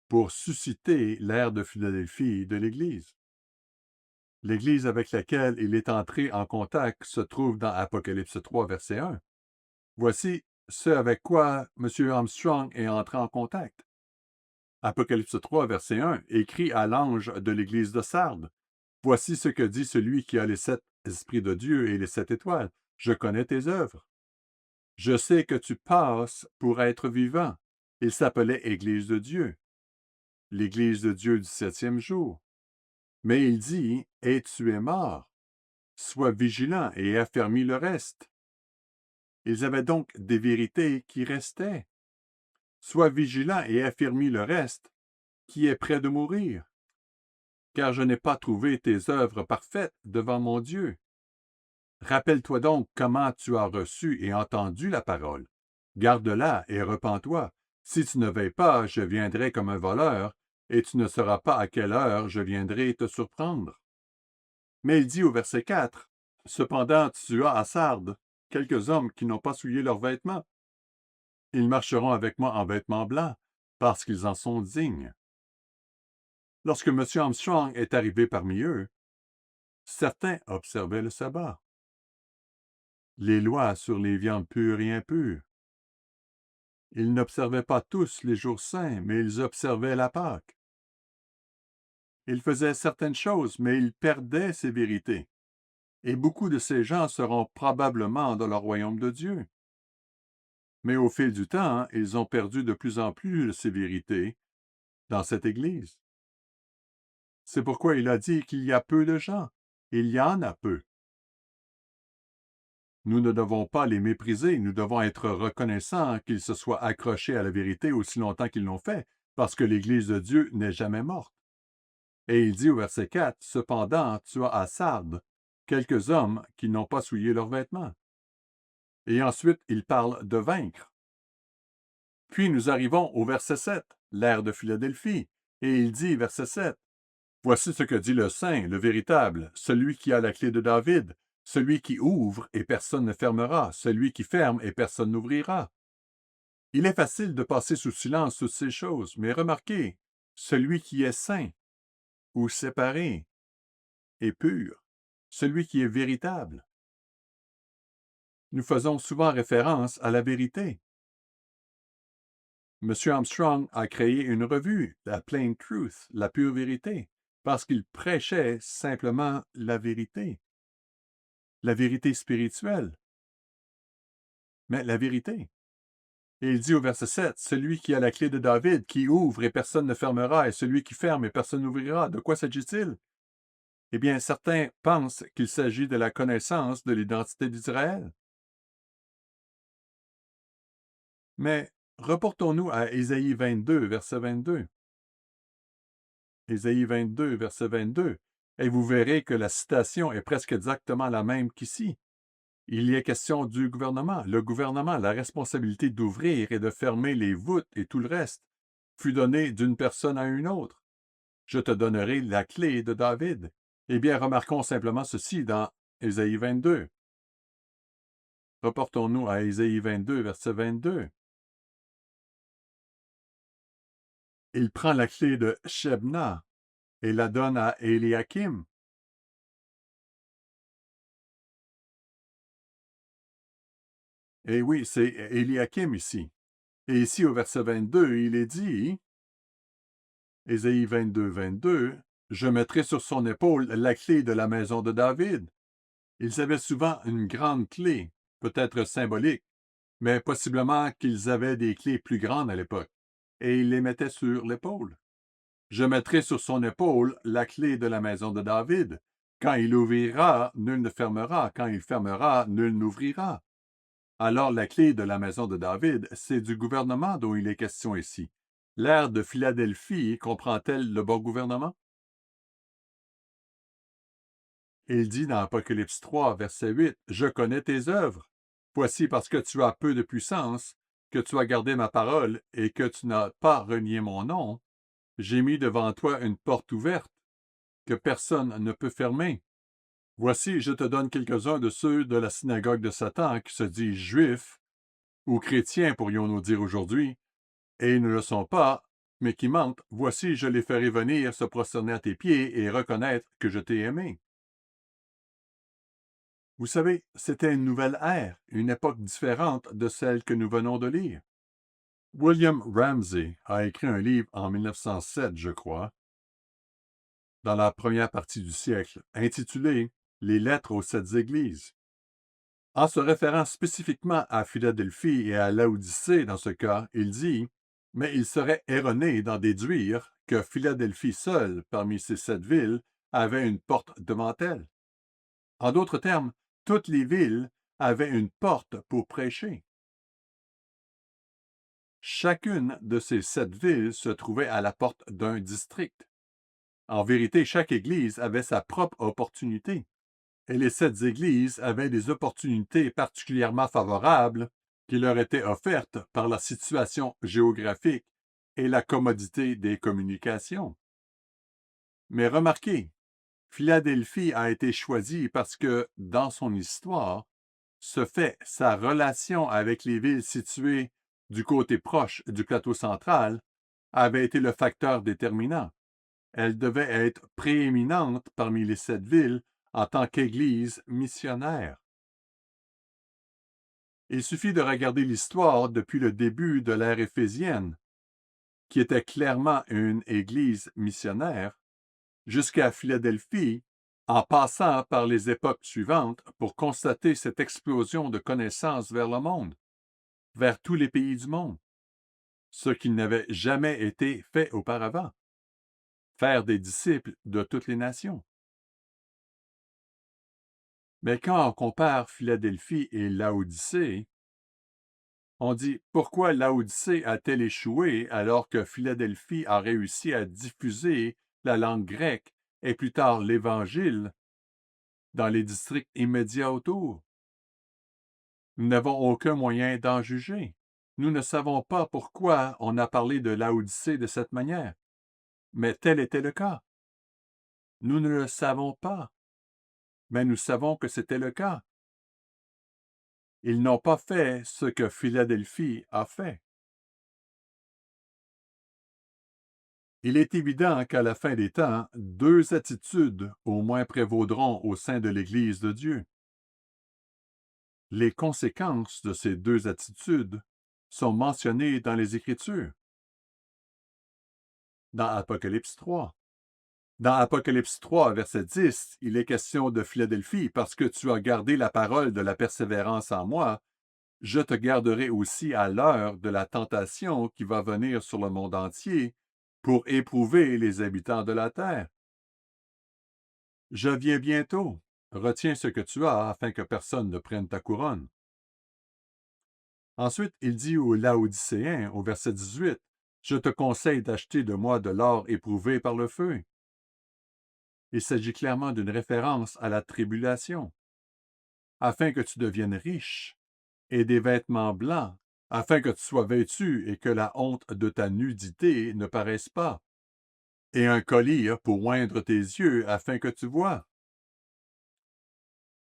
pour susciter l'ère de Philadelphie de l'Église. L'Église avec laquelle il est entré en contact se trouve dans Apocalypse 3, verset 1. Voici ce avec quoi M. Armstrong est entré en contact. Apocalypse 3, verset 1, écrit à l'ange de l'Église de Sardes. Voici ce que dit celui qui a les 7 esprits de Dieu et les 7 étoiles. Je connais tes œuvres. Je sais que tu passes pour être vivant. Il s'appelait Église de Dieu. L'Église de Dieu du 7e jour. Mais il dit, et tu es mort. Sois vigilant et affermis le reste. Ils avaient donc des vérités qui restaient. Sois vigilant et affermis le reste, qui est près de mourir. Car je n'ai pas trouvé tes œuvres parfaites devant mon Dieu. Rappelle-toi donc comment tu as reçu et entendu la parole. Garde-la et repens-toi. Si tu ne veilles pas, je viendrai comme un voleur, et tu ne sauras pas à quelle heure je viendrai te surprendre. Mais il dit au verset 4, « Cependant tu as à Sardes quelques hommes qui n'ont pas souillé leurs vêtements. Ils marcheront avec moi en vêtements blancs, parce qu'ils en sont dignes. » Lorsque M. Armstrong est arrivé parmi eux, certains observaient le sabbat, les lois sur les viandes pures et impures. Ils n'observaient pas tous les jours saints, mais ils observaient la Pâque. Ils faisaient certaines choses, mais ils perdaient ces vérités. Et beaucoup de ces gens seront probablement dans le royaume de Dieu. Mais au fil du temps, ils ont perdu de plus en plus ces vérités dans cette Église. C'est pourquoi il a dit qu'il y a peu de gens. Il y en a peu. Nous ne devons pas les mépriser, nous devons être reconnaissants qu'ils se soient accrochés à la vérité aussi longtemps qu'ils l'ont fait, parce que l'Église de Dieu n'est jamais morte. Et il dit au verset 4, « Cependant, tu as à Sardes quelques hommes qui n'ont pas souillé leurs vêtements. » Et ensuite, il parle de vaincre. Puis nous arrivons au verset 7, l'ère de Philadelphie, et il dit, verset 7, « Voici ce que dit le Saint, le véritable, celui qui a la clé de David, celui qui ouvre et personne ne fermera, celui qui ferme et personne n'ouvrira. » Il est facile de passer sous silence toutes ces choses, mais remarquez, celui qui est saint, ou séparé, et pur, celui qui est véritable. Nous faisons souvent référence à la vérité. M. Armstrong a créé une revue, la Plain Truth, la pure vérité, parce qu'il prêchait simplement la vérité spirituelle, mais la vérité. Et il dit au verset 7, « Celui qui a la clé de David, qui ouvre et personne ne fermera, et celui qui ferme et personne n'ouvrira. » De quoi s'agit-il? Eh bien, certains pensent qu'il s'agit de la connaissance de l'identité d'Israël. Mais reportons-nous à Ésaïe 22, verset 22. Ésaïe 22, verset 22, et vous verrez que la citation est presque exactement la même qu'ici. Il y est question du gouvernement. Le gouvernement, la responsabilité d'ouvrir et de fermer les voûtes et tout le reste, fut donnée d'une personne à une autre. Je te donnerai la clé de David. Eh bien, remarquons simplement ceci dans Ésaïe 22. Reportons-nous à Ésaïe 22, verset 22. Il prend la clé de Shebna et la donne à Éliakim. Et oui, c'est Éliakim ici. Et ici, au verset 22, il est dit, Ésaïe 22, 22, « Je mettrai sur son épaule la clé de la maison de David. » Ils avaient souvent une grande clé, peut-être symbolique, mais possiblement qu'ils avaient des clés plus grandes à l'époque, et ils les mettaient sur l'épaule. « Je mettrai sur son épaule la clé de la maison de David. Quand il ouvrira, nul ne fermera. Quand il fermera, nul n'ouvrira. » Alors la clé de la maison de David, c'est du gouvernement dont il est question ici. L'ère de Philadelphie comprend-elle le bon gouvernement? Il dit dans Apocalypse 3, verset 8, « Je connais tes œuvres. Voici parce que tu as peu de puissance, que tu as gardé ma parole et que tu n'as pas renié mon nom. J'ai mis devant toi une porte ouverte que personne ne peut fermer. Voici, je te donne quelques-uns de ceux de la synagogue de Satan qui se disent juifs, ou chrétiens pourrions-nous dire aujourd'hui, et ils ne le sont pas, mais qui mentent. Voici, je les ferai venir se prosterner à tes pieds et reconnaître que je t'ai aimé. » Vous savez, c'était une nouvelle ère, une époque différente de celle que nous venons de lire. William Ramsey a écrit un livre en 1907, je crois, dans la première partie du siècle, intitulé « Les lettres aux 7 églises ». En se référant spécifiquement à Philadelphie et à Laodicée dans ce cas, il dit « Mais il serait erroné d'en déduire que Philadelphie seule, parmi ces 7 villes, avait une porte devant elle. » En d'autres termes, toutes les villes avaient une porte pour prêcher. Chacune de ces 7 villes se trouvait à la porte d'un district. En vérité, chaque église avait sa propre opportunité. Et les 7 églises avaient des opportunités particulièrement favorables qui leur étaient offertes par la situation géographique et la commodité des communications. Mais remarquez, Philadelphie a été choisie parce que, dans son histoire, ce fait, sa relation avec les villes situées du côté proche du plateau central, avait été le facteur déterminant. Elle devait être prééminente parmi les 7 villes en tant qu'église missionnaire. Il suffit de regarder l'histoire depuis le début de l'ère éphésienne, qui était clairement une église missionnaire, jusqu'à Philadelphie, en passant par les époques suivantes pour constater cette explosion de connaissances vers le monde, vers tous les pays du monde, ce qui n'avait jamais été fait auparavant, faire des disciples de toutes les nations. Mais quand on compare Philadelphie et Laodicée, on dit pourquoi Laodicée a-t-elle échoué alors que Philadelphie a réussi à diffuser la langue grecque et plus tard l'Évangile dans les districts immédiats autour. Nous n'avons aucun moyen d'en juger. Nous ne savons pas pourquoi on a parlé de Laodicée de cette manière, mais tel était le cas. Nous ne le savons pas, mais nous savons que c'était le cas. Ils n'ont pas fait ce que Philadelphie a fait. Il est évident qu'à la fin des temps, deux attitudes au moins prévaudront au sein de l'Église de Dieu. Les conséquences de ces deux attitudes sont mentionnées dans les Écritures. Dans Apocalypse 3. Dans Apocalypse 3, verset 10, il est question de Philadelphie, parce que tu as gardé la parole de la persévérance en moi, je te garderai aussi à l'heure de la tentation qui va venir sur le monde entier pour éprouver les habitants de la terre. Je viens bientôt. Retiens ce que tu as afin que personne ne prenne ta couronne. Ensuite, il dit aux Laodicéens, au verset 18, je te conseille d'acheter de moi de l'or éprouvé par le feu. Il s'agit clairement d'une référence à la tribulation, afin que tu deviennes riche, et des vêtements blancs, afin que tu sois vêtu et que la honte de ta nudité ne paraisse pas, et un collier pour oindre tes yeux afin que tu vois.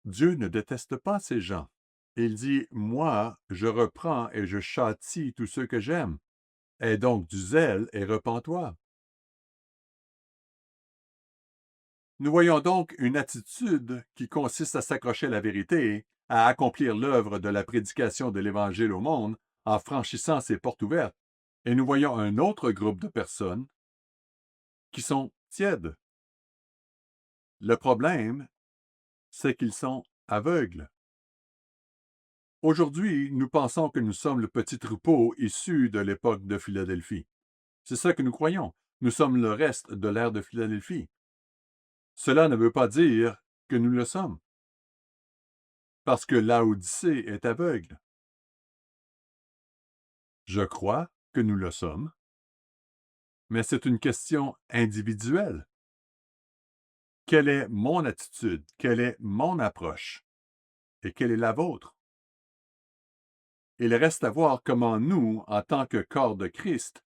Dieu ne déteste pas ces gens. Il dit, moi, je reprends et je châtie tous ceux que j'aime. Aie donc du zèle et repens-toi. Nous voyons donc une attitude qui consiste à s'accrocher à la vérité, à accomplir l'œuvre de la prédication de l'Évangile au monde en franchissant ses portes ouvertes. Et nous voyons un autre groupe de personnes qui sont tièdes. Le problème, c'est qu'ils sont aveugles. Aujourd'hui, nous pensons que nous sommes le petit troupeau issu de l'époque de Philadelphie. C'est ça que nous croyons. Nous sommes le reste de l'ère de Philadelphie. Cela ne veut pas dire que nous le sommes, parce que Laodicée est aveugle. Je crois que nous le sommes, mais c'est une question individuelle. Quelle est mon attitude? Quelle est mon approche? Et quelle est la vôtre? Il reste à voir comment nous, en tant que corps de Christ,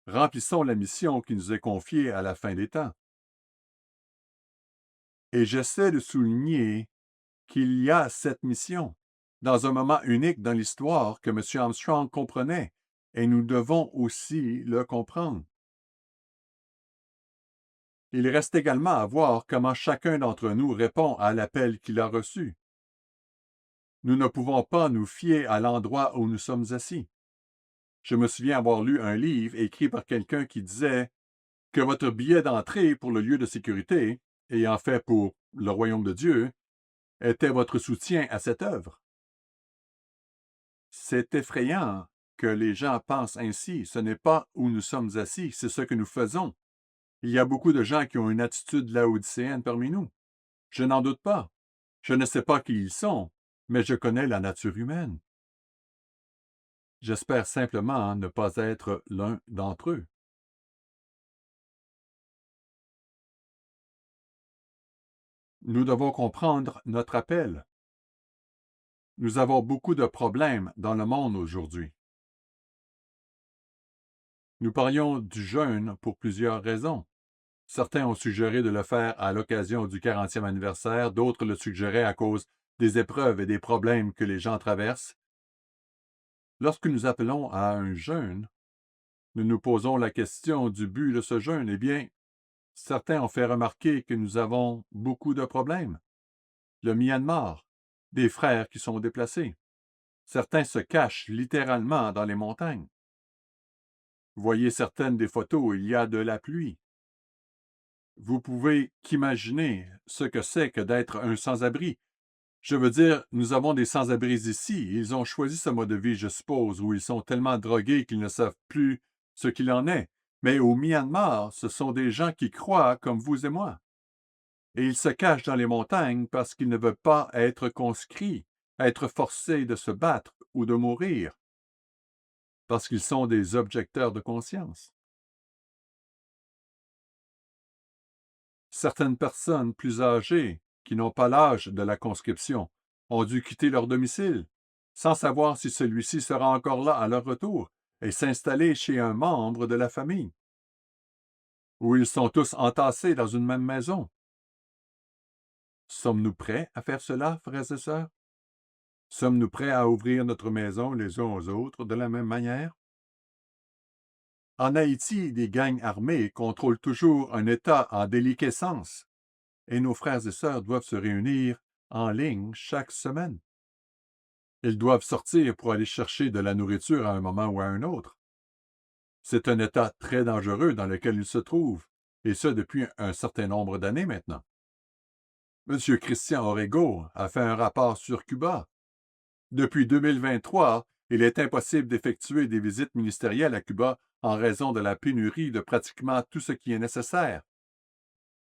remplissons la mission qui nous est confiée à la fin des temps. Et j'essaie de souligner qu'il y a cette mission, dans un moment unique dans l'histoire que M. Armstrong comprenait, et nous devons aussi le comprendre. Il reste également à voir comment chacun d'entre nous répond à l'appel qu'il a reçu. Nous ne pouvons pas nous fier à l'endroit où nous sommes assis. Je me souviens avoir lu un livre écrit par quelqu'un qui disait que votre billet d'entrée pour le lieu de sécurité, et en fait pour le royaume de Dieu, était votre soutien à cette œuvre. C'est effrayant que les gens pensent ainsi. Ce n'est pas où nous sommes assis, c'est ce que nous faisons. Il y a beaucoup de gens qui ont une attitude laodicéenne parmi nous. Je n'en doute pas. Je ne sais pas qui ils sont, mais je connais la nature humaine. J'espère simplement ne pas être l'un d'entre eux. Nous devons comprendre notre appel. Nous avons beaucoup de problèmes dans le monde aujourd'hui. Nous parlions du jeûne pour plusieurs raisons. Certains ont suggéré de le faire à l'occasion du 40e anniversaire, d'autres le suggéraient à cause des épreuves et des problèmes que les gens traversent. Lorsque nous appelons à un jeûne, nous nous posons la question du but de ce jeûne. Eh bien, certains ont fait remarquer que nous avons beaucoup de problèmes. Le Myanmar, des frères qui sont déplacés. Certains se cachent littéralement dans les montagnes. Voyez certaines des photos, il y a de la pluie. Vous pouvez qu'imaginer ce que c'est que d'être un sans-abri. Je veux dire, nous avons des sans-abris ici. Ils ont choisi ce mode de vie, je suppose, où ils sont tellement drogués qu'ils ne savent plus ce qu'il en est. Mais au Myanmar, ce sont des gens qui croient comme vous et moi. Et ils se cachent dans les montagnes parce qu'ils ne veulent pas être conscrits, être forcés de se battre ou de mourir, parce qu'ils sont des objecteurs de conscience. Certaines personnes plus âgées, qui n'ont pas l'âge de la conscription, ont dû quitter leur domicile, sans savoir si celui-ci sera encore là à leur retour, et s'installer chez un membre de la famille, où ils sont tous entassés dans une même maison. Sommes-nous prêts à faire cela, frères et sœurs? Sommes-nous prêts à ouvrir notre maison les uns aux autres de la même manière? En Haïti, des gangs armés contrôlent toujours un État en déliquescence, et nos frères et sœurs doivent se réunir en ligne chaque semaine. Ils doivent sortir pour aller chercher de la nourriture à un moment ou à un autre. C'est un État très dangereux dans lequel ils se trouvent, et ce depuis un certain nombre d'années maintenant. M. Christian Orego a fait un rapport sur Cuba. Depuis 2023, il est impossible d'effectuer des visites ministérielles à Cuba en raison de la pénurie de pratiquement tout ce qui est nécessaire.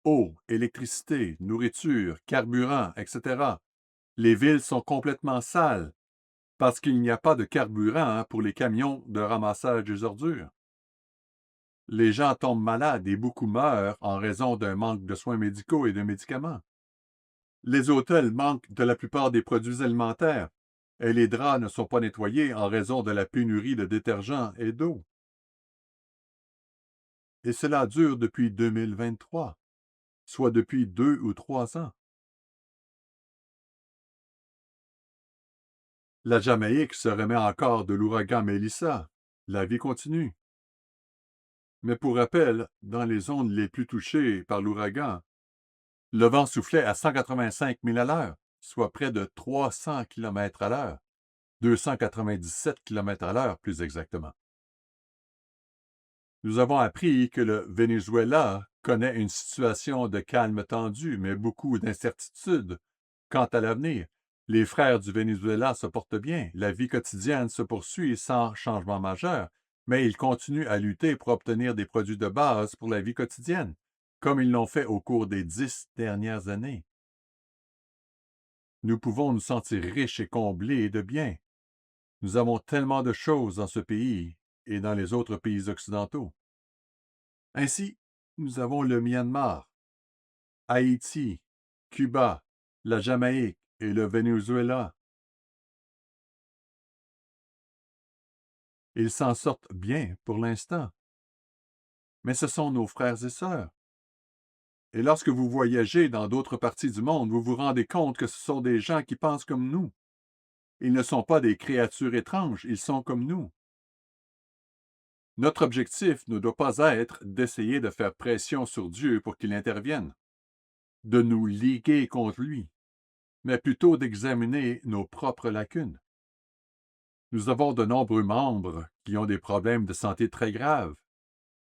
Eau, électricité, nourriture, carburant, etc. Les villes sont complètement sales parce qu'il n'y a pas de carburant pour les camions de ramassage des ordures. Les gens tombent malades et beaucoup meurent en raison d'un manque de soins médicaux et de médicaments. Les hôtels manquent de la plupart des produits alimentaires et les draps ne sont pas nettoyés en raison de la pénurie de détergents et d'eau. Et cela dure depuis 2023, soit depuis 2 ou 3 ans. La Jamaïque se remet encore de l'ouragan Mélissa. La vie continue. Mais pour rappel, dans les zones les plus touchées par l'ouragan, le vent soufflait à 185 milles à l'heure, soit près de 300 km à l'heure, 297 km à l'heure plus exactement. Nous avons appris que le Venezuela connaît une situation de calme tendu, mais beaucoup d'incertitudes quant à l'avenir. Les frères du Venezuela se portent bien, la vie quotidienne se poursuit sans changement majeur, mais ils continuent à lutter pour obtenir des produits de base pour la vie quotidienne, comme ils l'ont fait au cours des 10 dernières années. Nous pouvons nous sentir riches et comblés de biens. Nous avons tellement de choses dans ce pays et dans les autres pays occidentaux. Ainsi, nous avons le Myanmar, Haïti, Cuba, la Jamaïque et le Venezuela. Ils s'en sortent bien pour l'instant. Mais ce sont nos frères et sœurs. Et lorsque vous voyagez dans d'autres parties du monde, vous vous rendez compte que ce sont des gens qui pensent comme nous. Ils ne sont pas des créatures étranges, ils sont comme nous. Notre objectif ne doit pas être d'essayer de faire pression sur Dieu pour qu'il intervienne, de nous liguer contre lui, mais plutôt d'examiner nos propres lacunes. Nous avons de nombreux membres qui ont des problèmes de santé très graves.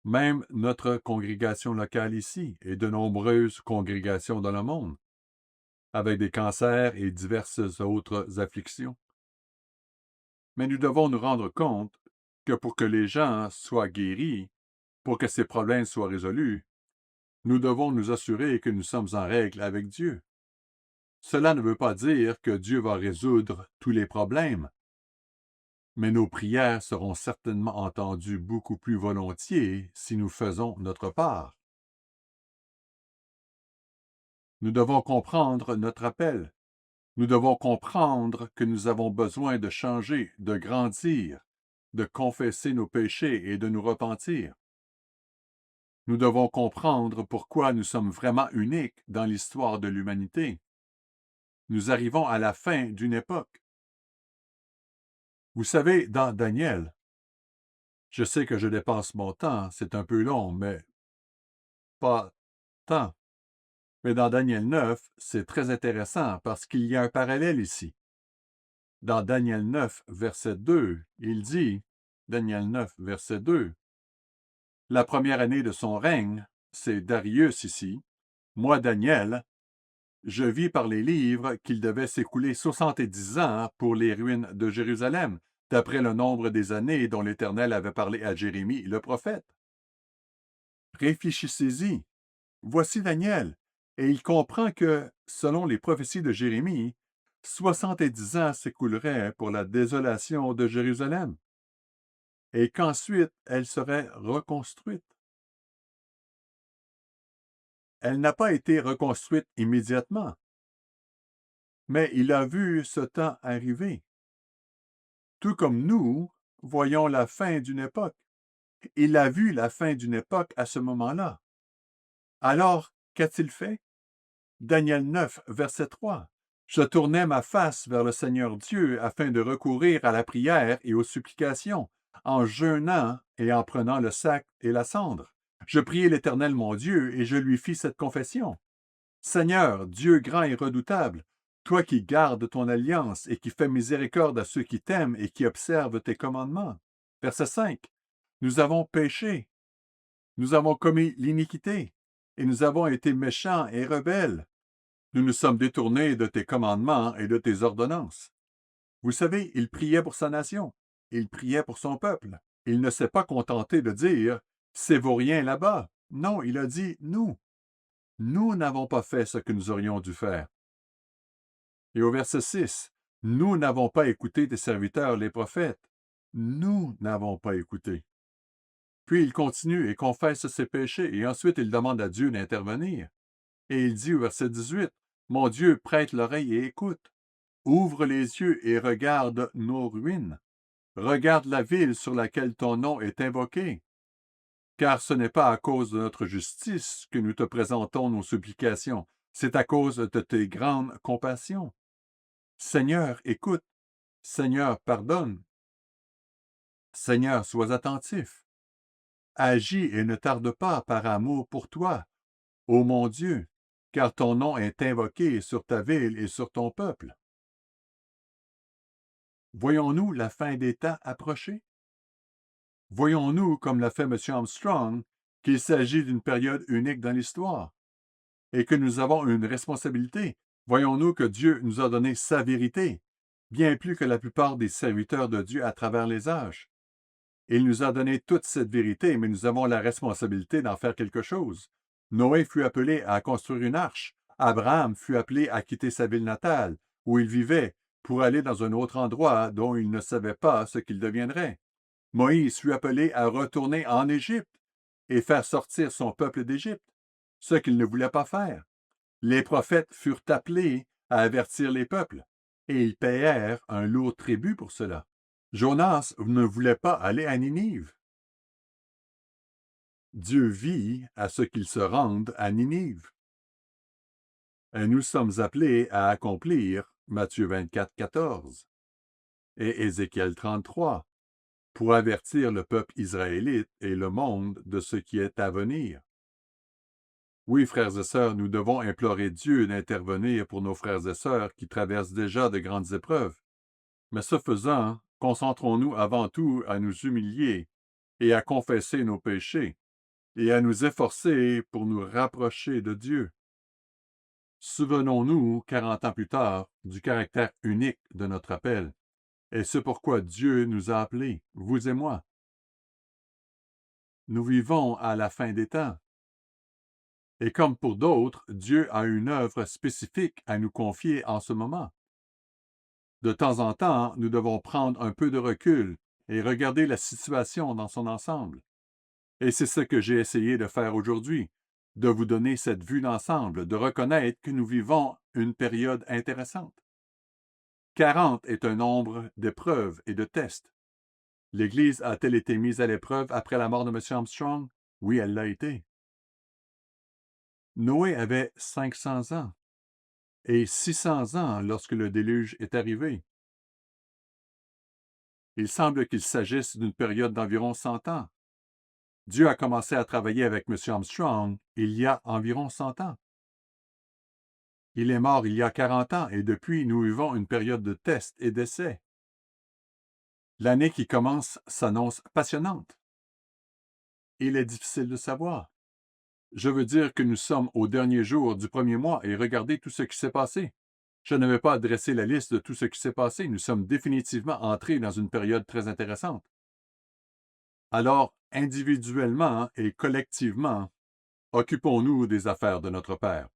Même notre congrégation locale ici et de nombreuses congrégations dans le monde, avec des cancers et diverses autres afflictions. Mais nous devons nous rendre compte que pour que les gens soient guéris, pour que ces problèmes soient résolus, nous devons nous assurer que nous sommes en règle avec Dieu. Cela ne veut pas dire que Dieu va résoudre tous les problèmes, mais nos prières seront certainement entendues beaucoup plus volontiers si nous faisons notre part. Nous devons comprendre notre appel. Nous devons comprendre que nous avons besoin de changer, de grandir, de confesser nos péchés et de nous repentir. Nous devons comprendre pourquoi nous sommes vraiment uniques dans l'histoire de l'humanité. Nous arrivons à la fin d'une époque. Vous savez, dans Daniel, je sais que je dépasse mon temps, c'est un peu long, mais pas tant. Mais dans Daniel 9, c'est très intéressant parce qu'il y a un parallèle ici. Dans Daniel 9, verset 2, il dit, Daniel 9, verset 2, « La première année de son règne, c'est Darius ici, moi Daniel, je vis par les livres qu'il devait s'écouler 70 ans pour les ruines de Jérusalem, d'après le nombre des années dont l'Éternel avait parlé à Jérémie le prophète. Réfléchissez-y. Voici Daniel, et il comprend que, selon les prophéties de Jérémie, 70 ans s'écouleraient pour la désolation de Jérusalem, et qu'ensuite elle serait reconstruite. elle n'a pas été reconstruite immédiatement. Mais il a vu ce temps arriver. Tout comme nous voyons la fin d'une époque. Il a vu la fin d'une époque à ce moment-là. Alors, qu'a-t-il fait? Daniel 9, verset 3. Je tournai ma face vers le Seigneur Dieu afin de recourir à la prière et aux supplications, en jeûnant et en prenant le sac et la cendre. Je priai l'Éternel mon Dieu et je lui fis cette confession. Seigneur, Dieu grand et redoutable, toi qui gardes ton alliance et qui fais miséricorde à ceux qui t'aiment et qui observent tes commandements. Verset 5. Nous avons péché, nous avons commis l'iniquité, et nous avons été méchants et rebelles. Nous nous sommes détournés de tes commandements et de tes ordonnances. Vous savez, il priait pour sa nation, il priait pour son peuple. Il ne s'est pas contenté de dire « c'est vaurien là-bas ». Non, il a dit « nous ». Nous n'avons pas fait ce que nous aurions dû faire. Et au verset 6, « Nous n'avons pas écouté tes serviteurs les prophètes. Nous n'avons pas écouté. » Puis il continue et confesse ses péchés, et ensuite il demande à Dieu d'intervenir. Et il dit au verset 18, « Mon Dieu, prête l'oreille et écoute. Ouvre les yeux et regarde nos ruines. Regarde la ville sur laquelle ton nom est invoqué. Car ce n'est pas à cause de notre justice que nous te présentons nos supplications, c'est à cause de tes grandes compassions. Seigneur, écoute. Seigneur, pardonne. Seigneur, sois attentif. Agis et ne tarde pas par amour pour toi, ô mon Dieu, car ton nom est invoqué sur ta ville et sur ton peuple. » Voyons-nous la fin des temps approcher? Voyons-nous, comme l'a fait M. Armstrong, qu'il s'agit d'une période unique dans l'histoire et que nous avons une responsabilité? Voyons-nous que Dieu nous a donné sa vérité, bien plus que la plupart des serviteurs de Dieu à travers les âges. Il nous a donné toute cette vérité, mais nous avons la responsabilité d'en faire quelque chose. Noé fut appelé à construire une arche. Abraham fut appelé à quitter sa ville natale, où il vivait, pour aller dans un autre endroit dont il ne savait pas ce qu'il deviendrait. Moïse fut appelé à retourner en Égypte et faire sortir son peuple d'Égypte, ce qu'il ne voulait pas faire. Les prophètes furent appelés à avertir les peuples, et ils payèrent un lourd tribut pour cela. Jonas ne voulait pas aller à Ninive. Dieu vit à ce qu'il se rende à Ninive. Et nous sommes appelés à accomplir Matthieu 24, 14 et Ézéchiel 33 pour avertir le peuple israélite et le monde de ce qui est à venir. Oui, frères et sœurs, nous devons implorer Dieu d'intervenir pour nos frères et sœurs qui traversent déjà de grandes épreuves. Mais ce faisant, concentrons-nous avant tout à nous humilier et à confesser nos péchés, et à nous efforcer pour nous rapprocher de Dieu. Souvenons-nous, 40 ans plus tard, du caractère unique de notre appel, et c'est pourquoi Dieu nous a appelés, vous et moi. Nous vivons à la fin des temps. Et comme pour d'autres, Dieu a une œuvre spécifique à nous confier en ce moment. De temps en temps, nous devons prendre un peu de recul et regarder la situation dans son ensemble. Et c'est ce que j'ai essayé de faire aujourd'hui, de vous donner cette vue d'ensemble, de reconnaître que nous vivons une période intéressante. 40 est un nombre d'épreuves et de tests. L'Église a-t-elle été mise à l'épreuve après la mort de M. Armstrong? Oui, elle l'a été. Noé avait 500 ans et 600 ans lorsque le déluge est arrivé. Il semble qu'il s'agisse d'une période d'environ 100 ans. Dieu a commencé à travailler avec M. Armstrong il y a environ 100 ans. Il est mort il y a 40 ans et depuis, nous vivons une période de tests et d'essais. L'année qui commence s'annonce passionnante. Il est difficile de savoir. Je veux dire que nous sommes au dernier jour du premier mois et regardez tout ce qui s'est passé. Je ne vais pas dresser la liste de tout ce qui s'est passé. Nous sommes définitivement entrés dans une période très intéressante. Alors, individuellement et collectivement, occupons-nous des affaires de notre Père.